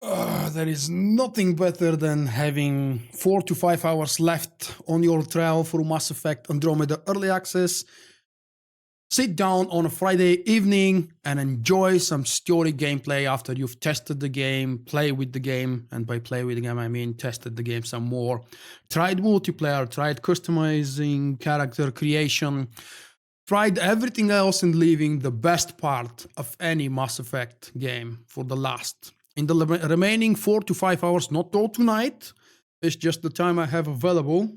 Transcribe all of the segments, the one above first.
There is nothing better than having 4 to 5 hours left on your trial for Mass Effect Andromeda Early Access. Sit down on a Friday evening and enjoy some story gameplay after you've tested the game, play with the game, and by play with the game I mean tested the game some more, tried multiplayer, tried customizing, character creation, tried everything else and leaving the best part of any Mass Effect game for the last. In the remaining 4 to 5 hours, not all tonight, it's just the time I have available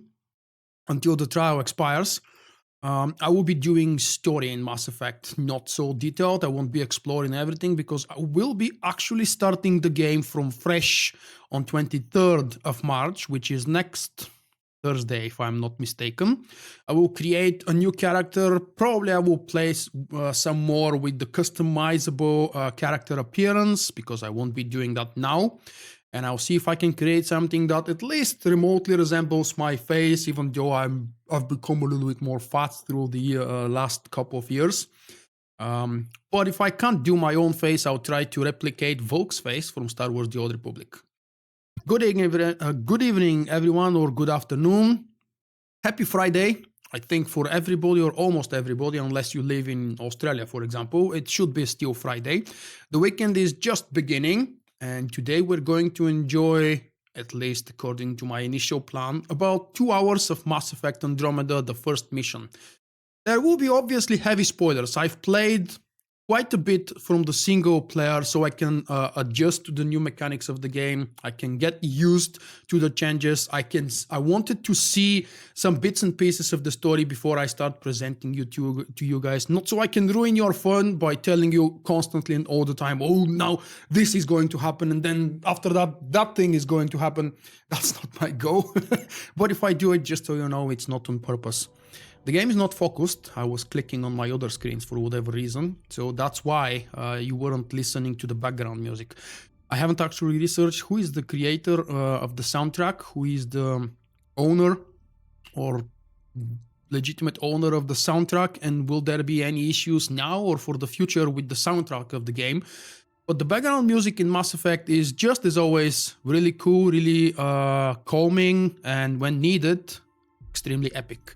until the trial expires. I will be doing story in Mass Effect, not so detailed. I won't be exploring everything because I will be actually starting the game from fresh on 23rd of March, which is next Thursday, if I'm not mistaken. I will create a new character. Probably I will place some more with the customizable character appearance because I won't be doing that now. And I'll see if I can create something that at least remotely resembles my face, even though I've become a little bit more fat through the last couple of years. But if I can't do my own face, I'll try to replicate Vulkk's face from Star Wars: The Old Republic. Good evening, everyone, or good afternoon. Happy Friday. I think for everybody or almost everybody, unless you live in Australia, for example, it should be still Friday. The weekend is just beginning. And today we're going to enjoy, at least according to my initial plan, about 2 hours of Mass Effect Andromeda, the first mission. There will be obviously heavy spoilers. I've played quite a bit from the single player so I can adjust to the new mechanics of the game. I can get used to the changes. I wanted to see some bits and pieces of the story before I start presenting you to you guys. Not so I can ruin your fun by telling you constantly and all the time, oh, now this is going to happen. And then after that thing is going to happen. That's not my goal. But if I do it, just so you know, it's not on purpose. The game is not focused. I was clicking on my other screens for whatever reason. So that's why you weren't listening to the background music. I haven't actually researched who is the creator of the soundtrack, who is the owner or legitimate owner of the soundtrack, and will there be any issues now or for the future with the soundtrack of the game. But the background music in Mass Effect is just as always really cool, really calming, and when needed, extremely epic.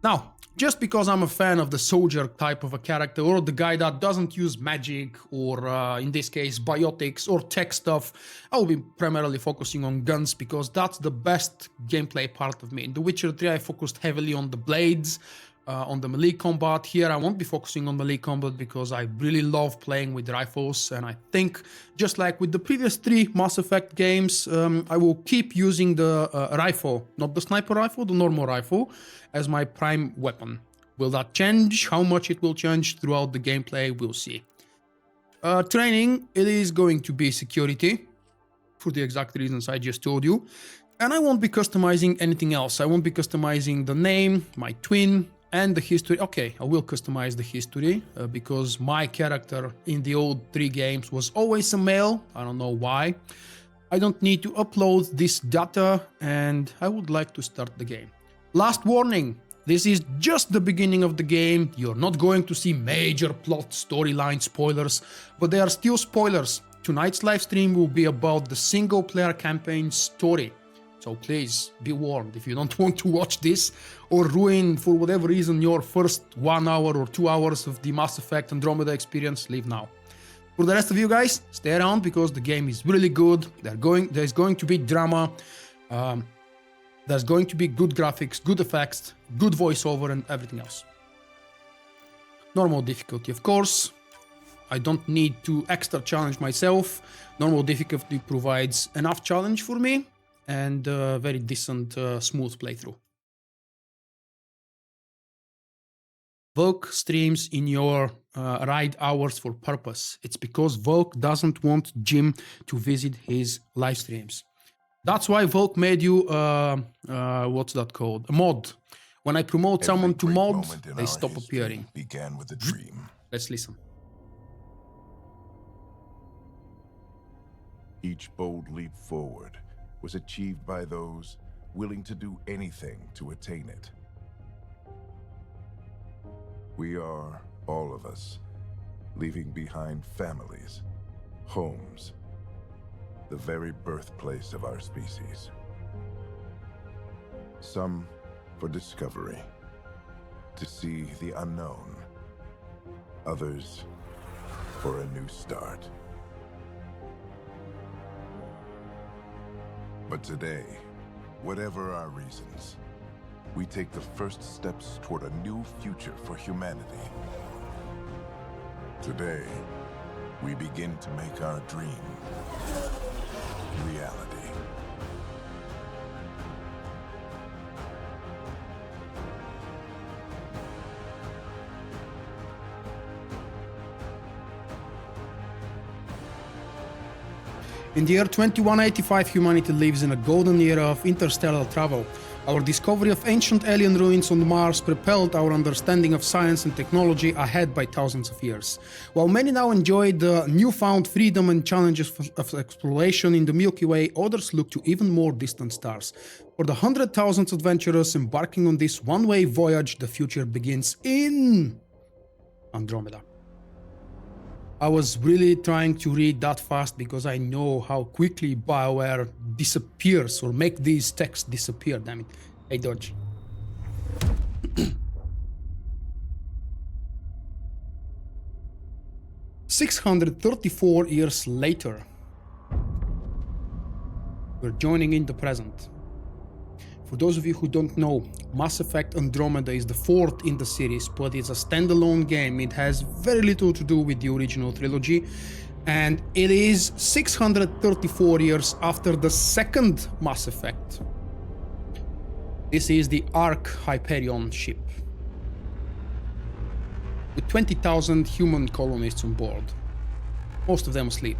Now, just because I'm a fan of the soldier type of a character or the guy that doesn't use magic or in this case biotics or tech stuff, I will be primarily focusing on guns because that's the best gameplay part of me. In The Witcher 3 I focused heavily on the blades, on the melee combat. Here I won't be focusing on melee combat because I really love playing with rifles, and I think just like with the previous 3 Mass Effect games, I will keep using the rifle, not the sniper rifle, the normal rifle, as my prime weapon. Will that change? How much it will change throughout the gameplay, we'll see. Training, it is going to be security, for the exact reasons I just told you. And I won't be customizing anything else. I won't be customizing the name, my twin, and the history. Okay, I will customize the history because my character in the old 3 games was always a male. I don't know why. I don't need to upload this data, and I would like to start the game. Last warning, this is just the beginning of the game. You're not going to see major plot storyline spoilers, but they are still spoilers. Tonight's live stream will be about the single player campaign story. So please be warned, if you don't want to watch this or ruin for whatever reason your first 1 hour or 2 hours of the Mass Effect Andromeda experience, leave now. For the rest of you guys, stay around because the game is really good. There's going to be drama. There's going to be good graphics, good effects, good voiceover, and everything else. Normal difficulty, of course. I don't need to extra challenge myself. Normal difficulty provides enough challenge for me and a very decent, smooth playthrough. Vulkk streams in your ride hours for purpose. It's because Vulkk doesn't want Jim to visit his live streams. That's why Vulkk made you, what's that called? A mod. When I promote someone to mod, they stop appearing. Began with a dream. Let's listen. Each bold leap forward was achieved by those willing to do anything to attain it. We are, all of us, leaving behind families, homes, the very birthplace of our species. Some for discovery, to see the unknown. Others for a new start. But today, whatever our reasons, we take the first steps toward a new future for humanity. Today, we begin to make our dream reality. In the year 2185, humanity lives in a golden era of interstellar travel. Our discovery of ancient alien ruins on Mars propelled our understanding of science and technology ahead by thousands of years. While many now enjoy the newfound freedom and challenges of exploration in the Milky Way, others look to even more distant stars. For the 100,000 adventurers embarking on this one-way voyage, the future begins in Andromeda. I was really trying to read that fast because I know how quickly Bioware disappears or make these texts disappear, damn it. Hey, Dodge. $634 later, we're joining in the present. For those of you who don't know, Mass Effect Andromeda is the fourth in the series, but it's a standalone game. It has very little to do with the original trilogy, and it is 634 years after the second Mass Effect. This is the Ark Hyperion ship, with 20,000 human colonists on board, most of them asleep.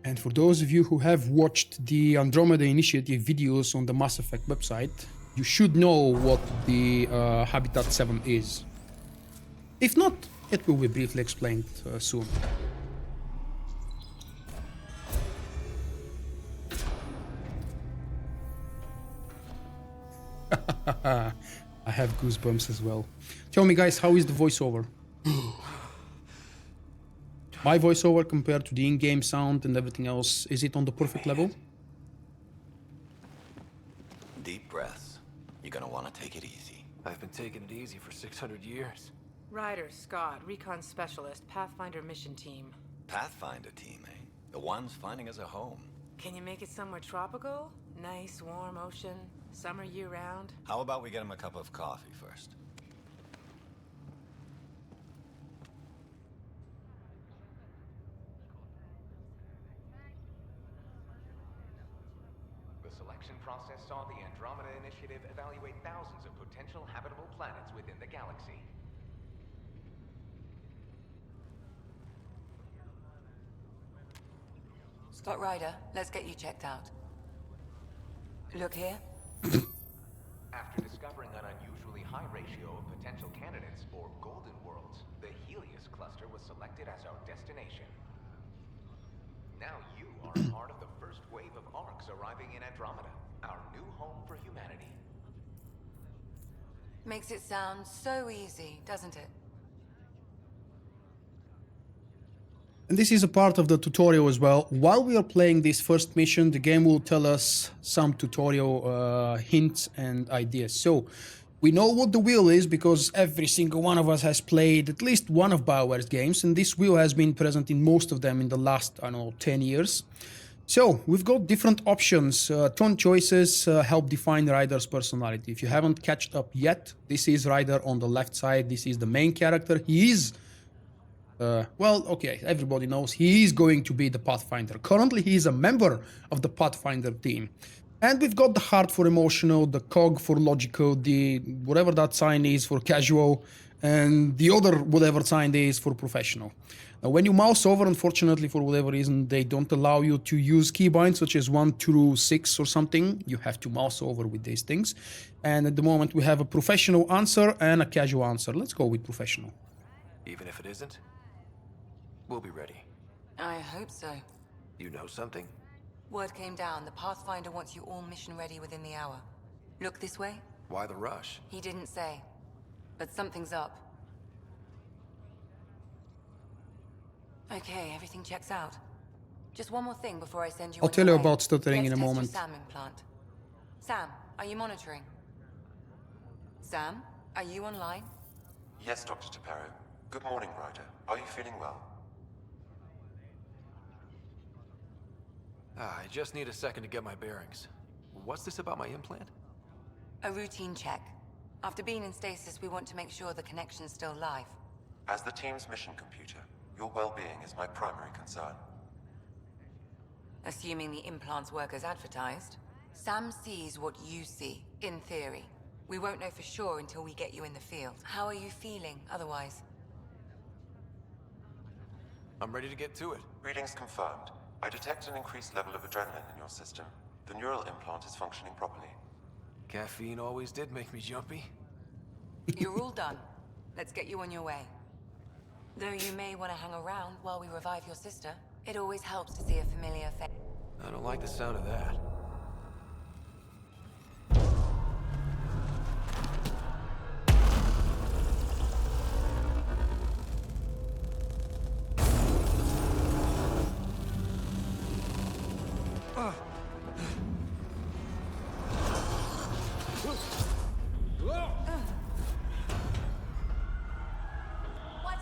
And for those of you who have watched the Andromeda Initiative videos on the Mass Effect website, you should know what the Habitat 7 is. If not, it will be briefly explained soon. I have goosebumps as well. Tell me guys, how is the voiceover? My voiceover compared to the in-game sound and everything else, is it on the perfect level? Deep breaths. You're gonna want to take it easy. I've been taking it easy for 600 years. Ryder, Scott, Recon Specialist, Pathfinder Mission Team. Pathfinder team, eh? The ones finding us a home. Can you make it somewhere tropical? Nice, warm ocean, summer year-round? How about we get him a cup of coffee first? The selection process saw the Andromeda Initiative evaluate thousands of potential habitable planets within the galaxy. Scott Ryder, let's get you checked out. Look here. After discovering an unusually high ratio of potential candidates for golden worlds, the Helios cluster was selected as our destination. Now you are a part of the first wave of Arks arriving in Andromeda, our new home for humanity. Makes it sound so easy, doesn't it? And this is a part of the tutorial as well. While we are playing this first mission, the game will tell us some tutorial hints and ideas. So, we know what the wheel is because every single one of us has played at least one of Bioware's games, and this wheel has been present in most of them in the last, 10 years. So, we've got different options. Turn choices help define Ryder's personality. If you haven't catched up yet, this is Ryder on the left side. This is the main character. He is everybody knows he is going to be the Pathfinder. Currently, he is a member of the Pathfinder team. And we've got the heart for emotional, the cog for logical, the whatever that sign is for casual, and the other whatever sign is for professional. Now, when you mouse over, unfortunately, for whatever reason, they don't allow you to use keybinds such as 1 through 6 or something. You have to mouse over with these things. And at the moment, we have a professional answer and a casual answer. Let's go with professional. Even if it isn't, we'll be ready. I hope so. You know something? Word came down. The Pathfinder wants you all mission ready within the hour. Look this way? Why the rush? He didn't say. But something's up. Okay, everything checks out. Just one more thing before I send you I'll on tell your you way. about stuttering in a Let's test moment. your SAM implant. Sam, are you monitoring? Sam, are you online? Yes, Dr. Taparo. Good morning, Ryder. Are you feeling well? I just need a second to get my bearings. What's this about my implant? A routine check. After being in stasis, we want to make sure the connection's still live. As the team's mission computer, your well-being is my primary concern. Assuming the implants work as advertised, Sam sees what you see, in theory. We won't know for sure until we get you in the field. How are you feeling otherwise? I'm ready to get to it. Readings confirmed. I detect an increased level of adrenaline in your system. The neural implant is functioning properly. Caffeine always did make me jumpy. You're all done. Let's get you on your way. Though you may want to hang around while we revive your sister, it always helps to see a familiar face. I don't like the sound of that.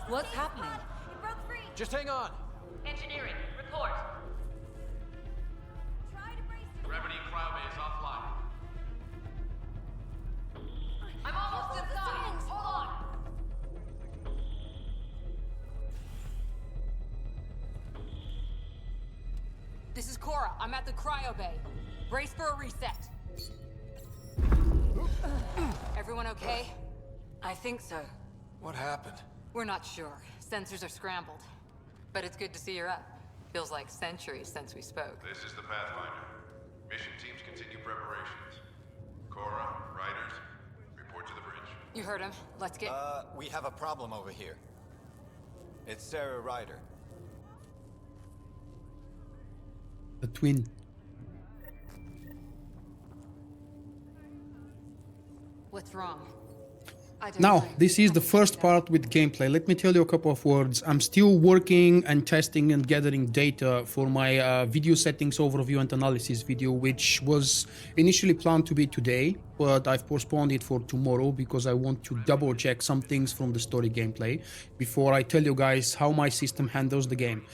What's happening? It broke free. Just hang on. Engineering, report. Try to brace it. Gravity cryobay is offline. I'm almost inside. Hold on. This is Cora. I'm at the cryo bay. Brace for a reset. Everyone okay? I think so. What happened? We're not sure. Sensors are scrambled. But it's good to see you're up. Feels like centuries since we spoke. This is the Pathfinder. Mission teams continue preparations. Cora, Riders, report to the bridge. You heard him. Let's get... We have a problem over here. It's Sarah Ryder. The twin. What's wrong? Now, this is the first part with gameplay. Let me tell you a couple of words. I'm still working and testing and gathering data for my video settings overview and analysis video, which was initially planned to be today, but I've postponed it for tomorrow because I want to double check some things from the story gameplay before I tell you guys how my system handles the game.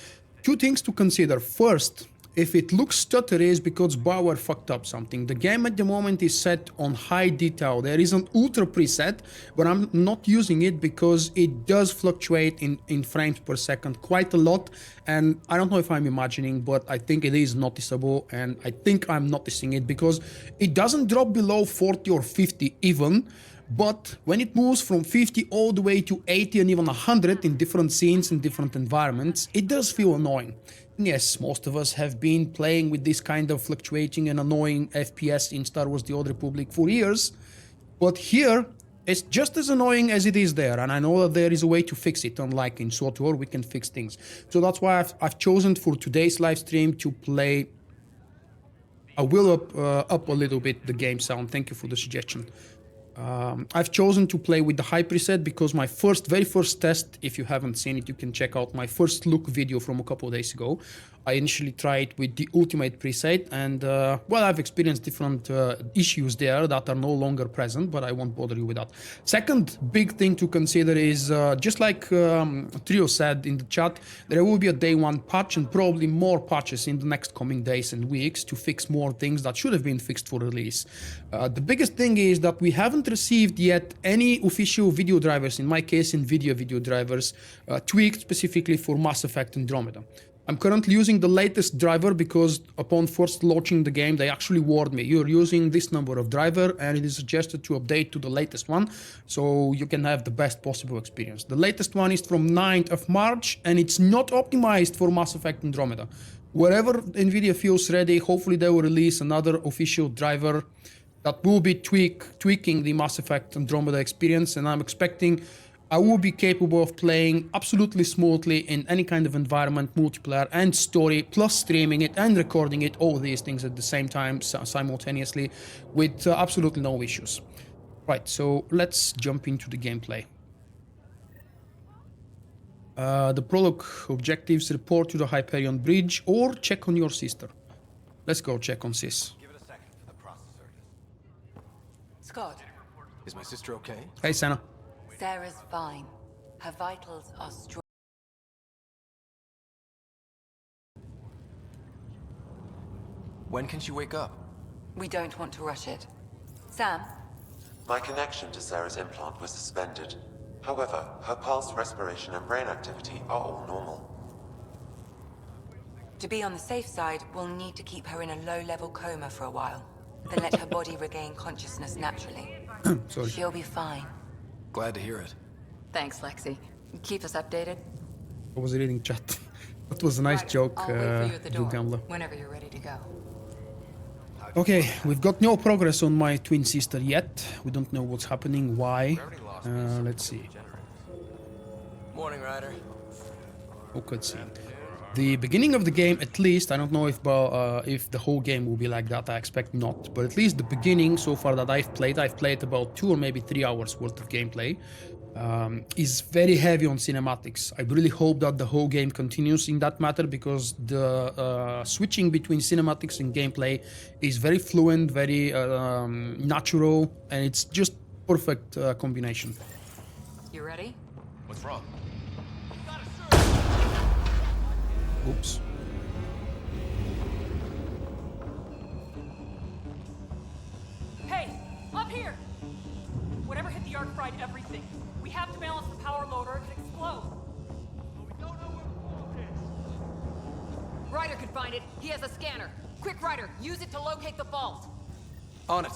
Two things to consider. First, if it looks stuttery, is because Bioware fucked up something. The game at the moment is set on high detail. There is an ultra preset, but I'm not using it because it does fluctuate in frames per second quite a lot. And I don't know if I'm imagining, but I think it is noticeable, and I think I'm noticing it because it doesn't drop below 40 or 50 even. But when it moves from 50 all the way to 80 and even 100 in different scenes and different environments, it does feel annoying. Yes, most of us have been playing with this kind of fluctuating and annoying FPS in Star Wars The Old Republic for years, but here it's just as annoying as it is there, and I know that there is a way to fix it, unlike in SWTOR we can fix things. So that's why I've chosen for today's live stream to play... I will up a little bit the game sound. Thank you for the suggestion. I've chosen to play with the high preset because my very first test, if you haven't seen it, you can check out my first look video from a couple of days ago. I initially tried with the ultimate preset, and well, I've experienced different issues there that are no longer present, but I won't bother you with that. Second big thing to consider is, just like Trio said in the chat, there will be a day one patch and probably more patches in the next coming days and weeks to fix more things that should have been fixed for release. The biggest thing is that we haven't received yet any official video drivers, in my case NVIDIA video drivers, tweaked specifically for Mass Effect Andromeda. I'm currently using the latest driver because upon first launching the game, they actually warned me, you're using this number of driver and it is suggested to update to the latest one so you can have the best possible experience. The latest one is from 9th of March and it's not optimized for Mass Effect Andromeda. Wherever NVIDIA feels ready, hopefully they will release another official driver that will be tweaking the Mass Effect Andromeda experience, and I'm expecting I will be capable of playing absolutely smoothly in any kind of environment, multiplayer and story, plus streaming it and recording it, all these things at the same time, simultaneously, with absolutely no issues. Right, so let's jump into the gameplay. The prologue objectives: report to the Hyperion Bridge or check on your sister. Let's go check on Sis. Give it a second for the processor. Scott, Is my sister okay? Hey, Sana. Sarah's fine. Her vitals are strong. When can she wake up? We don't want to rush it. Sam? My connection to Sarah's implant was suspended. However, her pulse, respiration, and brain activity are all normal. To be on the safe side, we'll need to keep her in a low-level coma for a while. Then let her body regain consciousness naturally. Sorry. She'll be fine. Glad to hear it. Thanks, Lexi. Keep us updated. I was reading chat. That was a nice joke, I'll wait for you at the door Gambler. whenever you're ready to go. Okay, we've got no progress on my twin sister yet. We don't know what's happening, why. Let's see. Morning, Ryder. Oh, cutscene. The beginning of the game, at least, I don't know if the whole game will be like that, I expect not. But at least the beginning, so far that I've played about 2 or maybe 3 hours worth of gameplay, is very heavy on cinematics. I really hope that the whole game continues in that matter, because the switching between cinematics and gameplay is very fluent, very natural, and it's just perfect combination. You ready? What's wrong? Oops. Hey, up here! Whatever hit the arc fried everything. We have to balance the power load or it could explode. But we don't know where the vault is. Ryder could find it. He has a scanner. Quick, Ryder, use it to locate the vault. On it.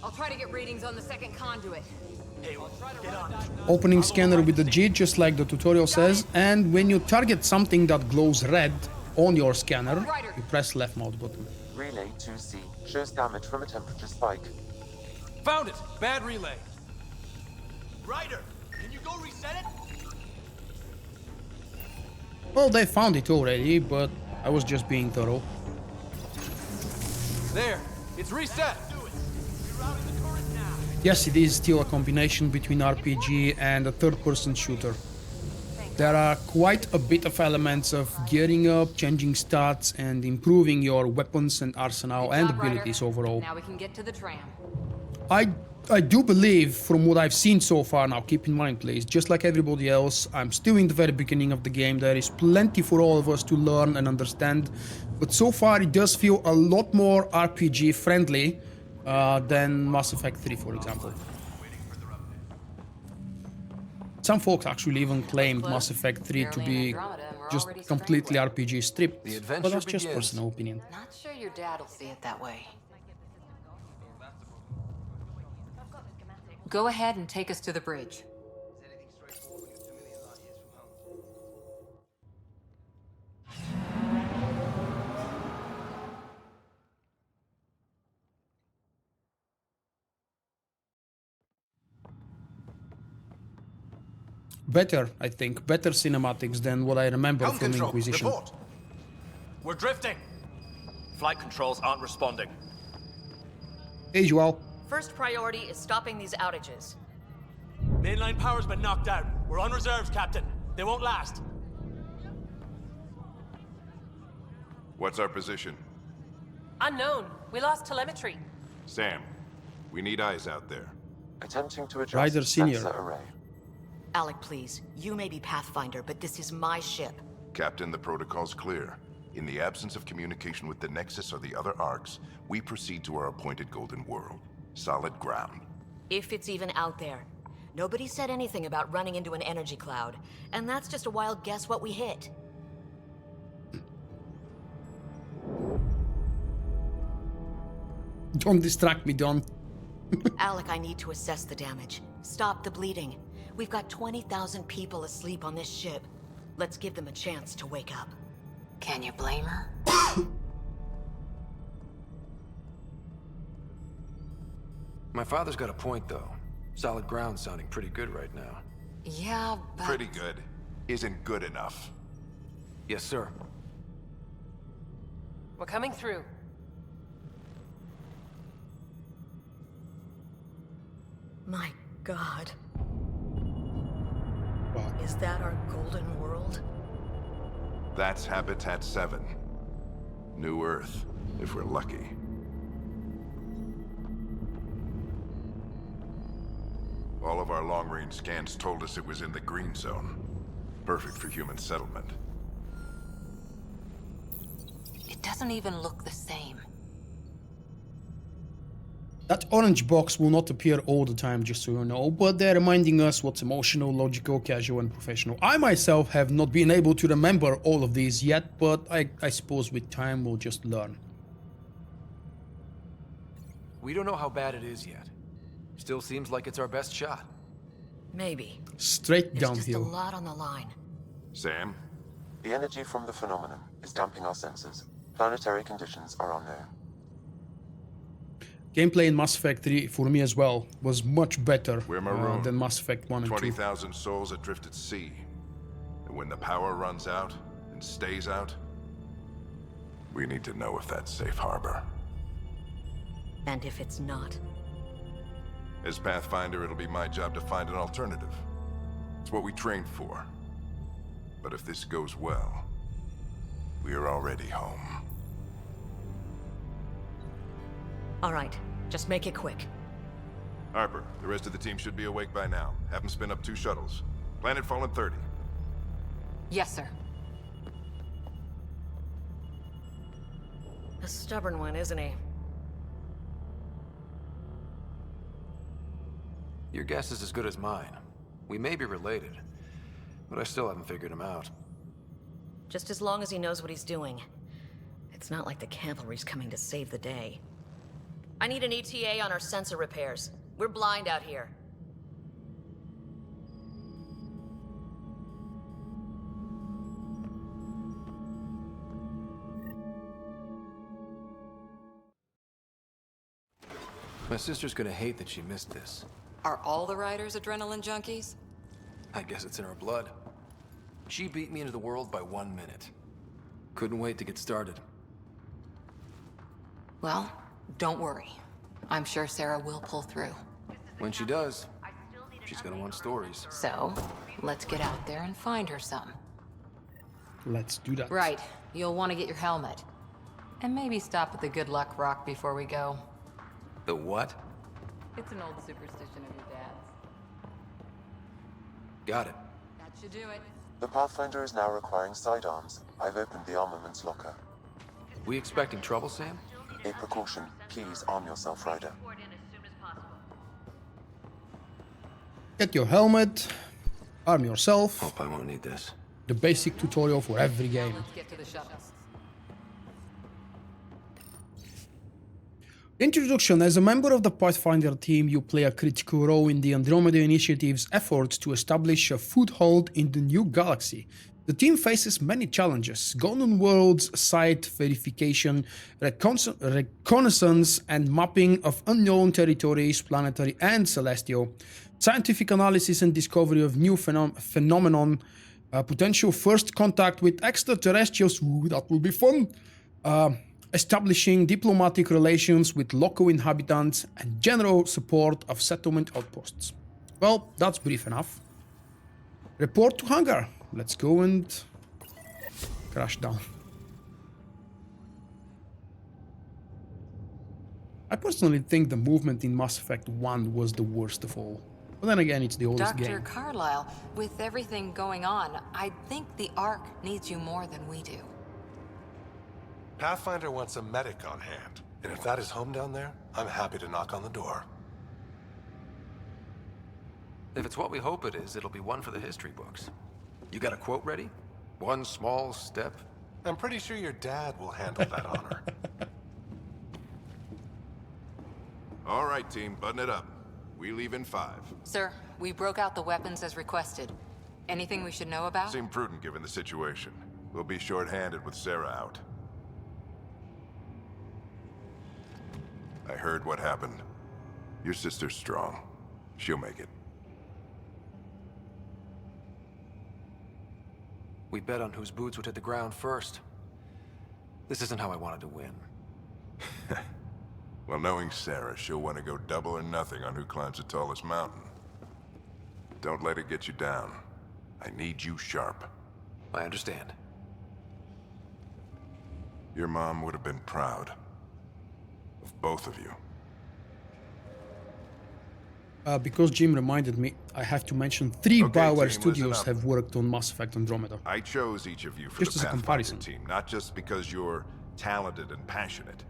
I'll try to get readings on the second conduit. Hey, get on. Opening scanner with the G, just like the tutorial says, and when you target something that glows red on your scanner, you press left mouse button. Relay 2C shows damage from a temperature spike. Found it! Bad relay. Ryder, can you go reset it? Well, they found it already, but I was just being thorough. There, it's reset. Yes, it is still a combination between RPG and a third-person shooter. There are quite a bit of elements of gearing up, changing stats, and improving your weapons and arsenal and abilities overall. Now we can get to the tram. I do believe, from what I've seen so far, now keep in mind please, just like everybody else, I'm still in the very beginning of the game. There is plenty for all of us to learn and understand, but so far it does feel a lot more RPG friendly than Mass Effect 3, for example. Some folks actually even claimed Mass Effect 3 to be just completely RPG stripped, but that's just personal opinion. Not sure your dad will see it that way. Go ahead and take us to the bridge. Better, I think, better cinematics than what I remember from Inquisition. Report. We're drifting. Flight controls aren't responding. Hey, Joel. First priority is stopping these outages. Mainline power's been knocked out. We're on reserves, Captain. They won't last. What's our position? Unknown. We lost telemetry. Sam, we need eyes out there. Attempting to adjust Ryder Senior. sensor array. Alec, please. You may be Pathfinder, but this is my ship. Captain, the protocol's clear. In the absence of communication with the Nexus or the other arcs, we proceed to our appointed Golden World. Solid ground. If it's even out there. Nobody said anything about running into an energy cloud, and that's just a wild guess what we hit. Don't distract me, Don. Alec, I need to assess the damage. Stop the bleeding. We've got 20,000 people asleep on this ship. Let's give them a chance to wake up. Can you blame her? My father's got a point, though. Solid ground sounding pretty good right now. Yeah, but... Pretty good. Isn't good enough. Yes, sir. We're coming through. My God. Wow. Is that our golden world? That's Habitat 7. New Earth, if we're lucky. All of our long-range scans told us it was in the green zone. Perfect for human settlement. It doesn't even look the same. That orange box will not appear all the time, just so you know, but they're reminding us what's emotional, logical, casual, and professional. I myself have not been able to remember all of these yet, but I suppose with time we'll just learn. We don't know how bad it is yet. Still seems like it's our best shot. Maybe. Straight There's downhill. just a lot on the line. Sam? The energy from the phenomenon is damping our senses. Planetary conditions are unknown. Gameplay in Mass Effect 3, for me as well, was much better We're marooned. than Mass Effect 1 and 2. 20,000 souls adrift at sea. And when the power runs out, and stays out, we need to know if that's safe harbor. And if it's not? As Pathfinder, it'll be my job to find an alternative. It's what we trained for. But if this goes well, we are already home. All right, just make it quick. Harper, the rest of the team should be awake by now. Have them spin up 2 shuttles. Planet Fallen 30. Yes, sir. A stubborn one, isn't he? Your guess is as good as mine. We may be related, but I still haven't figured him out. Just as long as he knows what he's doing. It's not like the cavalry's coming to save the day. I need an ETA on our sensor repairs. We're blind out here. My sister's gonna hate that she missed this. Are all the riders adrenaline junkies? I guess it's in her blood. She beat me into the world by 1 minute. Couldn't wait to get started. Well, don't worry. I'm sure Sarah will pull through. When she does, she's gonna want stories. So, let's get out there and find her some. Let's do that. Right. You'll want to get your helmet. And maybe stop at the Good Luck Rock before we go. The what? It's an old superstition of your dad's. Got it. That should do it. The Pathfinder is now requiring sidearms. I've opened the armaments locker. We expecting trouble, Sam? A precaution. Please arm yourself, Ryder. Get your helmet, arm yourself. Hope I won't need this. The basic tutorial for every game. Let's get to the shuttles. Introduction. As a member of the Pathfinder team, you play a critical role in the Andromeda Initiative's efforts to establish a foothold in the new galaxy. The team faces many challenges: Golden Worlds, site verification, reconnaissance and mapping of unknown territories, planetary and celestial, scientific analysis and discovery of new phenomenon, potential first contact with extraterrestrials, ooh, that will be fun, establishing diplomatic relations with local inhabitants, and general support of settlement outposts. Well, that's brief enough. Report to hangar. Let's go and crash down. I personally think the movement in Mass Effect 1 was the worst of all. But then again, it's the oldest game. Dr. Carlyle, with everything going on, I think the Ark needs you more than we do. Pathfinder wants a medic on hand, and if that is home down there, I'm happy to knock on the door. If it's what we hope it is, it'll be one for the history books. You got a quote ready? One small step? I'm pretty sure your dad will handle that honor. All right, team, button it up. We leave in 5. Sir, we broke out the weapons as requested. Anything we should know about? Seemed prudent given the situation. We'll be short-handed with Sarah out. I heard what happened. Your sister's strong. She'll make it. We bet on whose boots would hit the ground first. This isn't how I wanted to win. Well, knowing Sarah, she'll want to go double or nothing on who climbs the tallest mountain. Don't let it get you down. I need you sharp. I understand. Your mom would have been proud of both of you. Because Jim reminded me, I have to mention 3 Okay, Bioware team, studios listen up. have worked on Mass Effect Andromeda. I chose each of you for Just the as a Pathfinder comparison. team, not just because you're talented and passionate,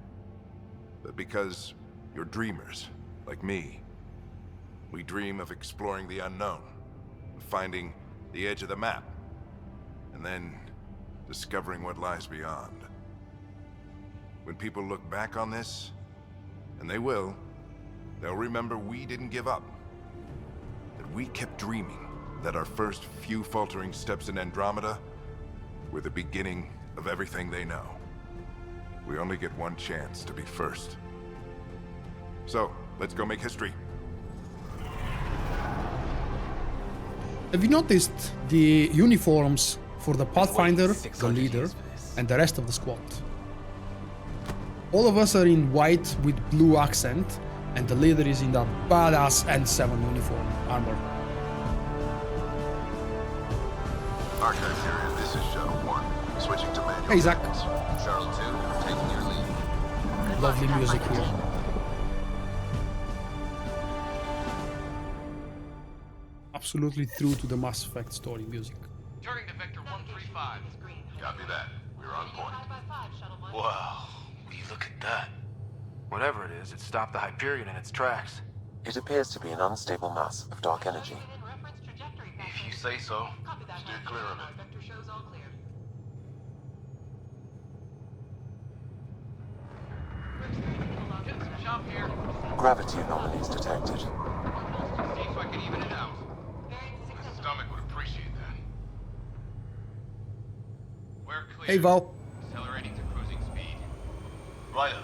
but because you're dreamers, like me. We dream of exploring the unknown, of finding the edge of the map, and then discovering what lies beyond. When people look back on this, and they will, they'll remember we didn't give up. That we kept dreaming. That our first few faltering steps in Andromeda were the beginning of everything they know. We only get one chance to be first. So, let's go make history. Have you noticed the uniforms for the Pathfinder, the leader, and the rest of the squad? All of us are in white with blue accent, and the leader is in the badass N7 uniform armor. Archive period, this is Shuttle 1. Switching to manual. Hey, Zach. Shuttle 2, taking your lead. Lovely music here. Absolutely true to the Mass Effect story music. Turning to Vector 135. Copy that. We're on point. Wow, will you look at that? Whatever it is, it stopped the Hyperion in its tracks. It appears to be an unstable mass of dark energy. If you say so. Steer clear of it. Getting some chop here. Gravity anomalies detected. See if I can even it out. My stomach would appreciate that. We're clear. Hey, Val. Accelerating to cruising speed. Ryder,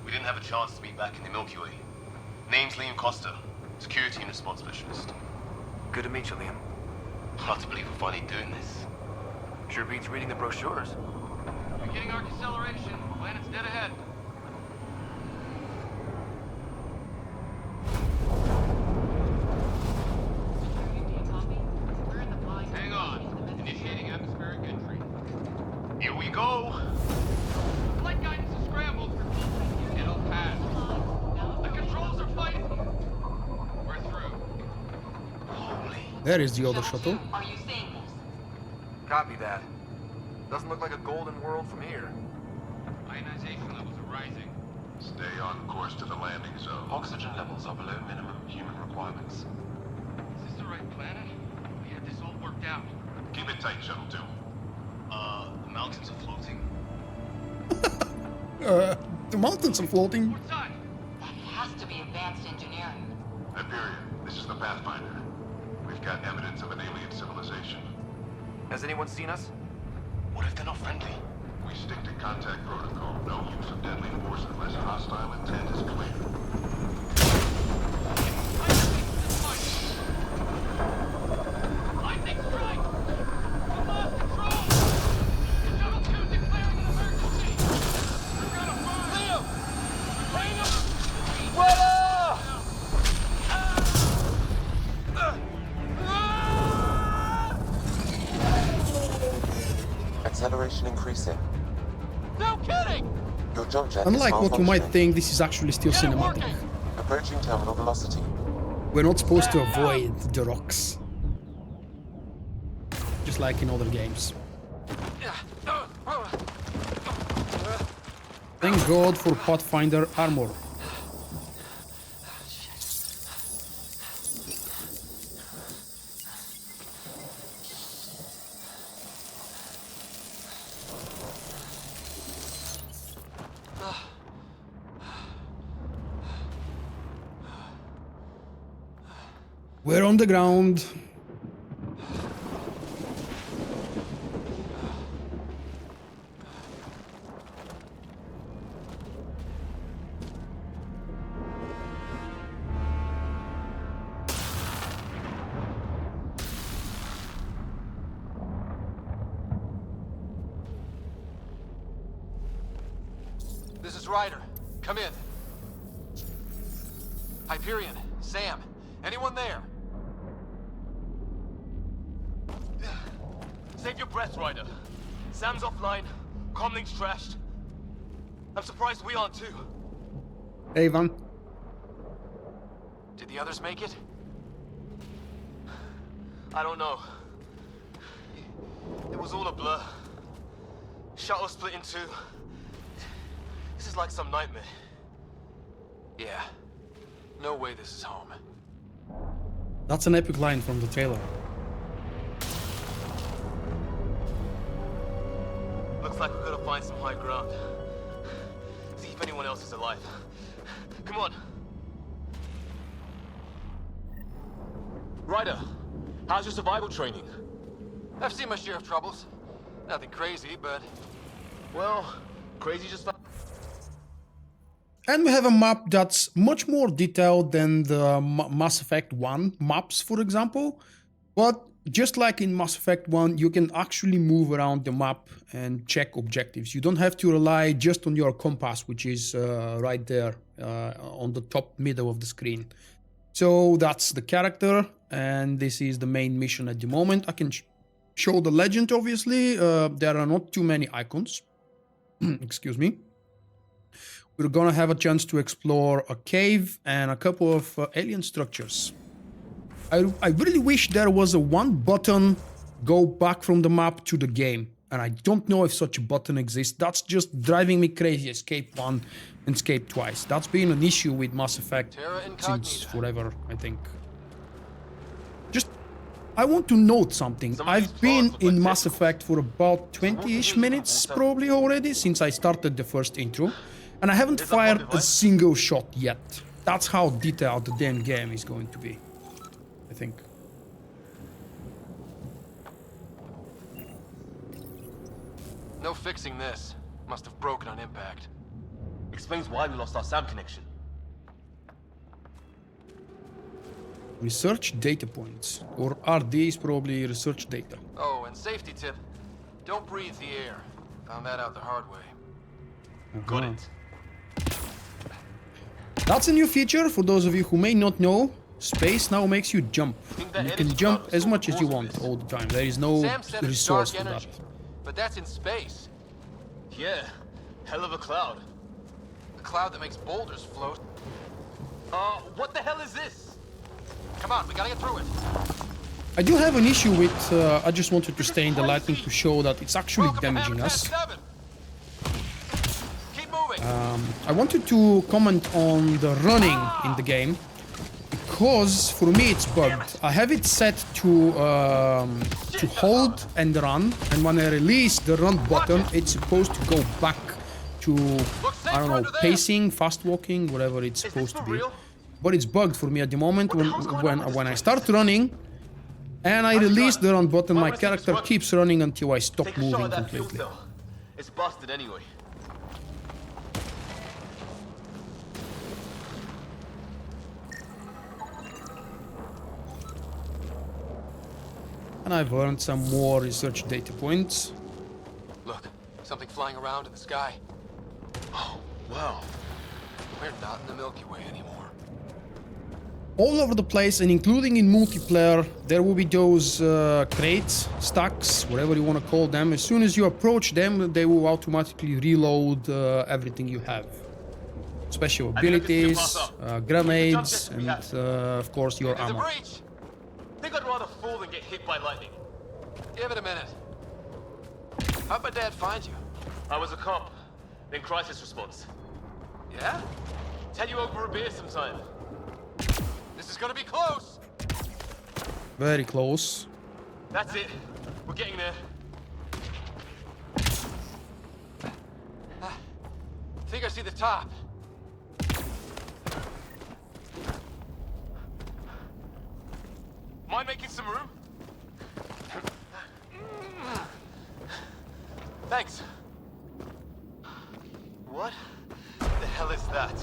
we didn't have a chance to meet back in the Milky Way. Name's Liam Costa, Security and Response Specialist. Good to meet you, Liam. Hard to believe we're finally doing this. Sure beats reading the brochures. Beginning our deceleration. Planet's dead ahead. Hang on. Initiating atmospheric entry. Here we go! Flight guidance is scrambled. It'll pass. The controls are fighting. We're through. There is the other shuttle. Are you seeing this? Copy that. Doesn't look like a golden world from here. Ionization levels are rising. Stay on course to the landing zone. Oxygen levels are below minimum human requirements. Is this the right planet? We had this all worked out. Keep it tight, Shuttle 2. The mountains are floating. The mountains are floating. What side? That has to be advanced engineering. Hyperion, this is the Pathfinder. We've got evidence of an alien civilization. Has anyone seen us? What if they're not friendly? We stick to contact protocol. No use of deadly force unless hostile intent is clear. Lightning strike! Come on, control! Shuttle 2 declaring an emergency! We're gonna burn! Leo! Bring up! Acceleration increasing. No kidding! Your jump jet Unlike is what you might malfunctioning. think, this is actually still Get it cinematic. working! Approaching terminal velocity. We're not supposed to avoid the rocks. Just like in other games. Thank God for Pathfinder armor. We're on the ground. This is Ryder. Come in. Hyperion, Sam, anyone there? Save your breath, Ryder. Sam's offline. Comlink's trashed. I'm surprised we aren't too. Hey, Van. Did the others make it? I don't know. It was all a blur. Shuttle split in two. This is like some nightmare. Yeah. No way this is home. That's an epic line from the trailer. Looks like we're gonna find some high ground. See if anyone else is alive. Come on. Ryder, how's your survival training? I've seen my share of troubles. Nothing crazy, but... Well, crazy just... And we have a map that's much more detailed than the Mass Effect 1 maps, for example. But just like in Mass Effect 1, you can actually move around the map and check objectives. You don't have to rely just on your compass, which is right there on the top middle of the screen. So that's the character, and this is the main mission at the moment. I can show the legend, obviously. There are not too many icons. Excuse me. We're gonna have a chance to explore a cave and a couple of alien structures. I really wish there was a one button go back from the map to the game, and I don't know if such a button exists. That's just driving me crazy. Escape 1 and escape twice. That's been an issue with Mass Effect since forever, I think. Just, I want to note something. I've been in Mass Effect for about 20-ish minutes probably already since I started the first intro. And I haven't fired a single shot yet. That's how detailed the damn game is going to be, I think. No fixing this. Must have broken on impact. Explains why we lost our SAM connection. Research data points. Or are these probably research data? Oh, and safety tip. Don't breathe the air. Found that out the hard way. Got it. That's a new feature for those of you who may not know. Space now makes you jump. And you can jump as much as you want all the time. There is no resource for that. But that's in space. Yeah, hell of a cloud. A cloud that makes boulders float. What the hell is this? Come on, we gotta get through it. I do have an issue with, I just wanted to stay in the lighting to show that it's actually damaging us. I wanted to comment on the running in the game, because for me it's bugged. I have it set to hold and run, and when I release the run button, it's supposed to go back to, I don't know, pacing, fast walking, whatever it's supposed to be. But it's bugged for me at the moment. When I start running and I release the run button, my character keeps running until I stop moving completely. It's busted anyway. And I've earned some more research data points. Look, something flying around in the sky. Oh, wow. We're not in the Milky Way anymore. All over the place, and including in multiplayer, there will be those crates, stacks, whatever you want to call them. As soon as you approach them, they will automatically reload everything you have. Special abilities, grenades, and of course your ammo. Think I'd rather fall than get hit by lightning. Give it a minute. How'd my dad find you? I was a cop, then crisis response. Yeah? Tell you over a beer sometime. This is gonna be close! Very close. That's it. We're getting there. Think I see the top. Mind making some room? Thanks. What the hell is that?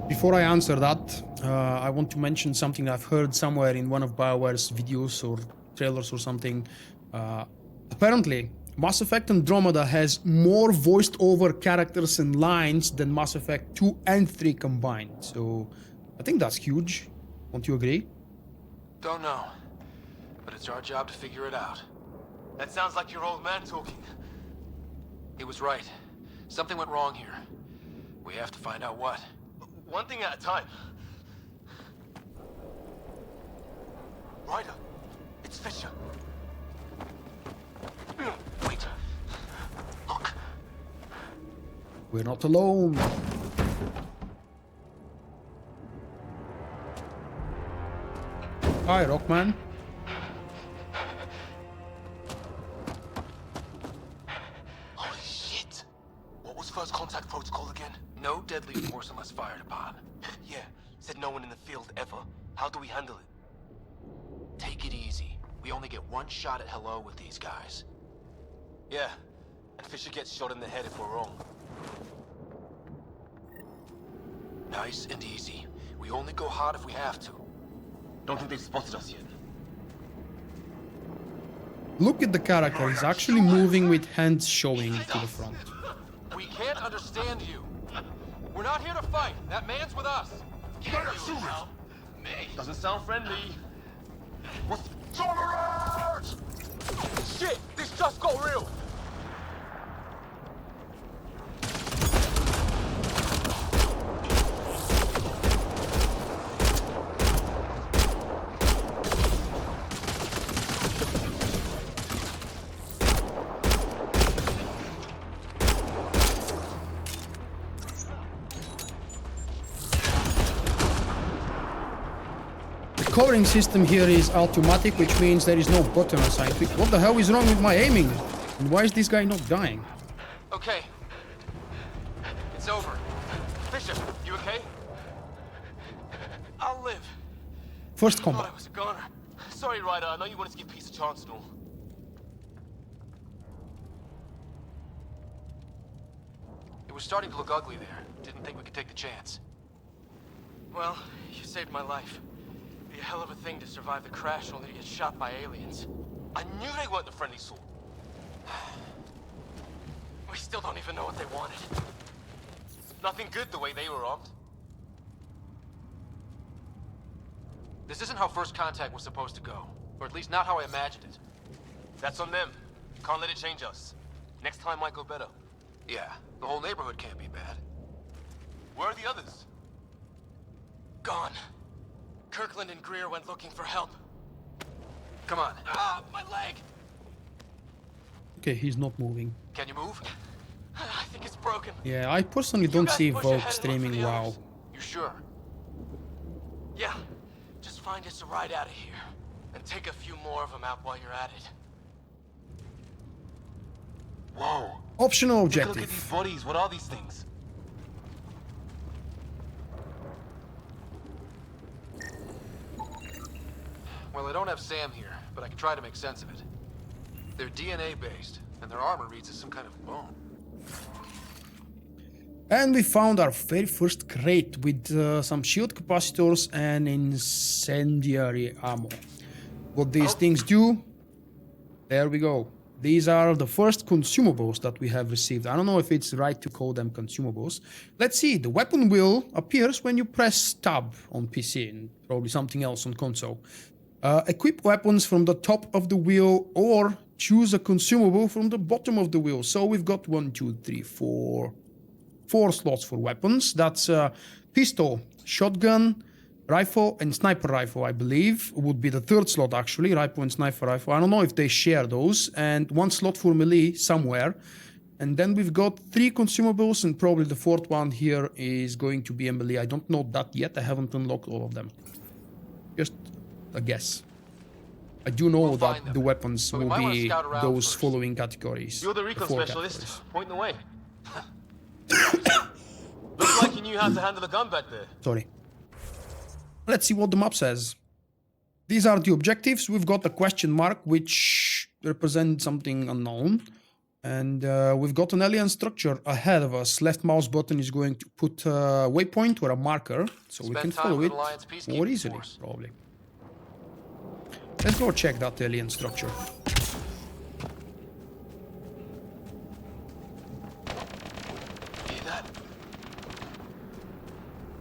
Before I answer that, I want to mention something I've heard somewhere in one of Bioware's videos or trailers or something. Apparently, Mass Effect Andromeda has more voiced over characters and lines than Mass Effect 2 and 3 combined. So I think that's huge. Won't you agree? Don't know, but it's our job to figure it out. That sounds like your old man talking. He was right. Something went wrong here. We have to find out what. One thing at a time. Ryder, it's Fisher. Wait. Look. We're not alone. Hi, Rockman. Holy shit! What was first contact protocol again? No deadly force unless fired upon. Yeah, said no one in the field ever. How do we handle it? Take it easy. We only get one shot at hello with these guys. Yeah, and Fisher gets shot in the head if we're wrong. Nice and easy. We only go hard if we have to. Don't think they've spotted us yet. Look at the character. He's actually moving with hands showing to the front. We can't understand you. We're not here to fight. That man's with us. Can't you help me? Doesn't sound friendly. What's... Shit! This just got real! The covering system here is automatic, which means there is no button assigned to it. What the hell is wrong with my aiming? And why is this guy not dying? Okay. It's over. Fisher, you okay? I'll live. First I combat. thought I was a goner. Sorry, Ryder. I know you wanted to give peace a chance and all. It was starting to look ugly there. Didn't think we could take the chance. Well, you saved my life. Be a hell of a thing to survive the crash only to get shot by aliens. I knew they weren't the friendly sort. We still don't even know what they wanted. Nothing good the way they were armed. This isn't how first contact was supposed to go. Or at least not how I imagined it. That's on them. Can't let it change us. Next time might go better. Yeah, the whole neighborhood can't be bad. Where are the others? Gone. Kirkland and Greer went looking for help. Come on. Ah, my leg! Okay, he's not moving. Can you move? I think it's broken. Yeah, I personally don't see push Vulkk ahead and streaming look for the WoW. others. You sure? Yeah. Just find us a ride out of here. And take a few more of them out while you're at it. Whoa. Optional Look objective. at these bodies. What are these things? Well, I don't have Sam here, but I can try to make sense of it. They're DNA based, and their armor reads as some kind of bone. And we found our very first crate with some shield capacitors and incendiary ammo. What these things do, there we go. These are the first consumables that we have received. I don't know if it's right to call them consumables. Let's see, the weapon wheel appears when you press tab on PC and probably something else on console. Equip weapons from the top of the wheel or choose a consumable from the bottom of the wheel. So we've got 4 slots for weapons. That's pistol, shotgun, rifle, and sniper rifle, I believe, would be the 3rd slot actually, rifle and sniper rifle. I don't know if they share those. And 1 slot for melee somewhere. And then we've got 3 consumables, and probably the 4th one here is going to be a melee. I don't know that yet. I haven't unlocked all of them. Just a guess. I do know that the weapons will be those following categories. You're the recon 4 specialist. categories. Point the way. Looks like you knew how to handle a gun back there. Sorry. Let's see what the map says. These are the objectives. We've got a question mark, which represents something unknown. And we've got an alien structure ahead of us. Left mouse button is going to put a waypoint or a marker, so we can follow it more easily, probably. Let's go check that alien structure. Hear that?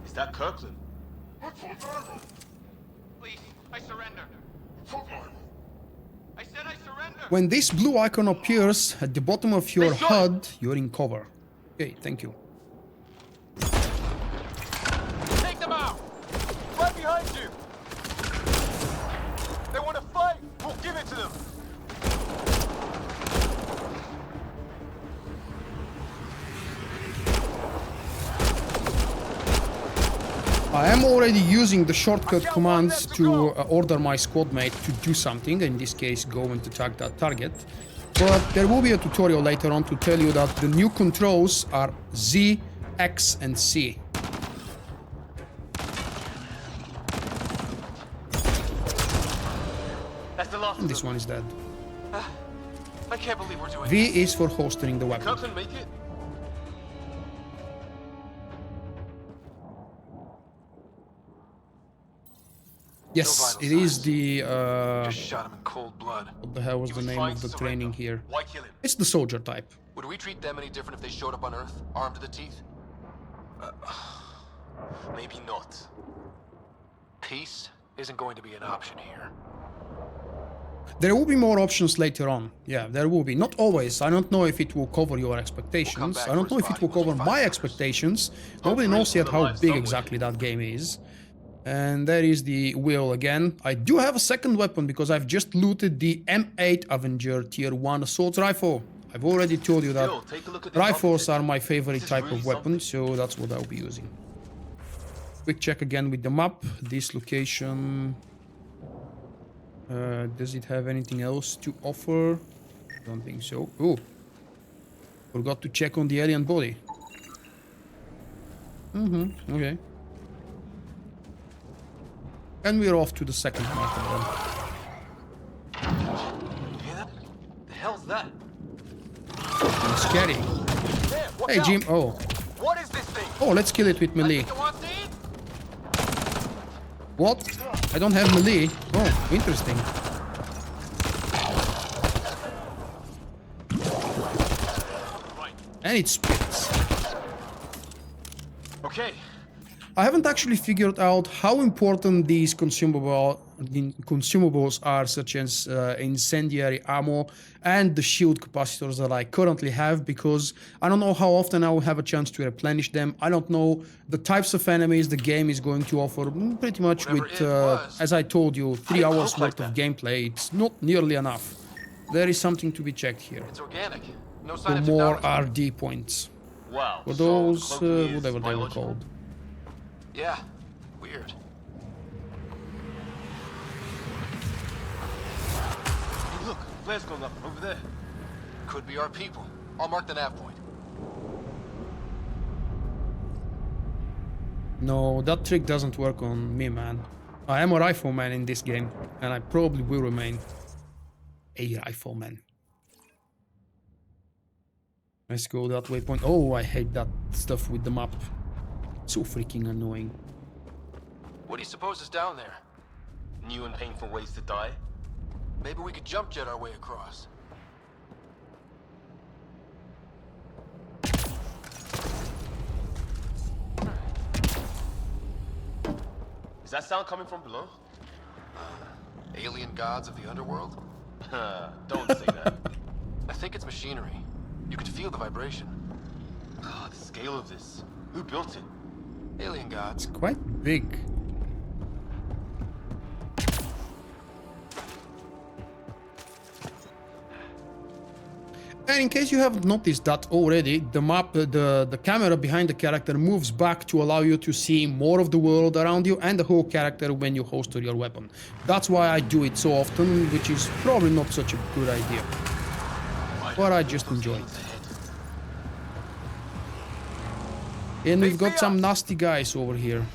Is that Kirkland? Please, I surrender. I said I surrender. When this blue icon appears at the bottom of your HUD, you're in cover. Okay, thank you. Take them out! Right behind you! They want to fight! We'll give it to them! I am already using the shortcut commands to order my squad mate to do something, in this case go and attack that target. But there will be a tutorial later on to tell you that the new controls are Z, X and C. That's the last. And this one is dead. I can't believe we're doing V is for holstering the weapon. Kirkland make it? Yes, it is the Just shot him in cold blood. what the hell was the name of the training here? Why kill him? It's the soldier type. Would we treat them any different if they showed up on Earth, armed to the teeth? Maybe not. Peace isn't going to be an option here. There will be more options later on. Yeah, there will be. Not always. I don't know if it will cover your expectations. I don't know if it will cover my expectations. Nobody knows yet how big exactly that game is. And there is the wheel again. I do have a second weapon because I've just looted the M8 Avenger Tier 1 assault rifle. I've already told you that rifles are my favorite type of weapon, so that's what I'll be using. Quick check again with the map. This location... does it have anything else to offer? Don't think so. Oh, forgot to check on the alien body. Okay. And we're off to the second marker then. Yeah, the hell's that? It's scary. Hey, Jim. Oh. What is this thing? Oh, let's kill it with melee. What? I don't have melee. Oh, interesting. And it spits. Okay. I haven't actually figured out how important these consumables are, such as incendiary ammo and the shield capacitors that I currently have, because I don't know how often I will have a chance to replenish them. I don't know the types of enemies the game is going to offer. Pretty much with, as I told you, 3 hours worth of gameplay. It's not nearly enough. There is something to be checked here. It's organic. No sign For of more technology. RD points. Wow. For those, whatever they were called. Yeah, weird. Hey, look, flare's going up over there. Could be our people. I'll mark the nav point. No, that trick doesn't work on me, man. I am a rifleman in this game, and I probably will remain a rifleman. Let's go that waypoint. Oh, I hate that stuff with the map. So freaking annoying. What do you suppose is down there? New and painful ways to die? Maybe we could jump jet our way across. Is that sound coming from below? Alien gods of the underworld? Don't say that. I think it's machinery. You could feel the vibration. Oh, the scale of this. Who built it? Alien gods. It's quite big. And in case you haven't noticed that already, the map, the camera behind the character moves back to allow you to see more of the world around you and the whole character when you holster your weapon. That's why I do it so often, which is probably not such a good idea. But I just enjoy it. And we've got some nasty guys over here.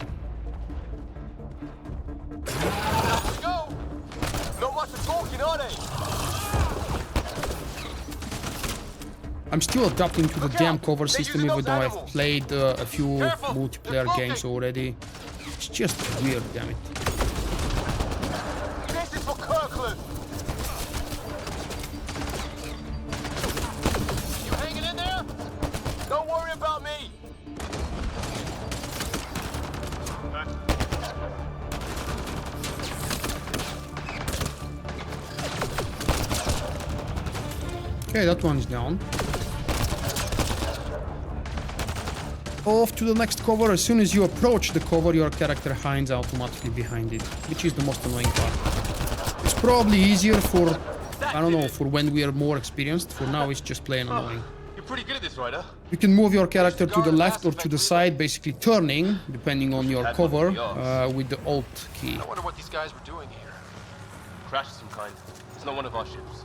Let's go! Not much of talking, are they? I'm still adapting to the damn cover system even though I've played a few multiplayer games already. It's just weird, damn it. This is for Kirkland. You hanging in there? Don't worry about me. Okay, that one is down. Off to the next cover. As soon as you approach the cover, your character hides automatically behind it, which is the most annoying part. It's probably easier for, I don't know, for when we are more experienced. For now, it's just plain annoying. You're pretty good at this, Ryder. You can move your character to the left or to the side, basically turning, depending on your cover, with the Alt key. I wonder what these guys were doing here. Crash of some kind. It's not one of our ships.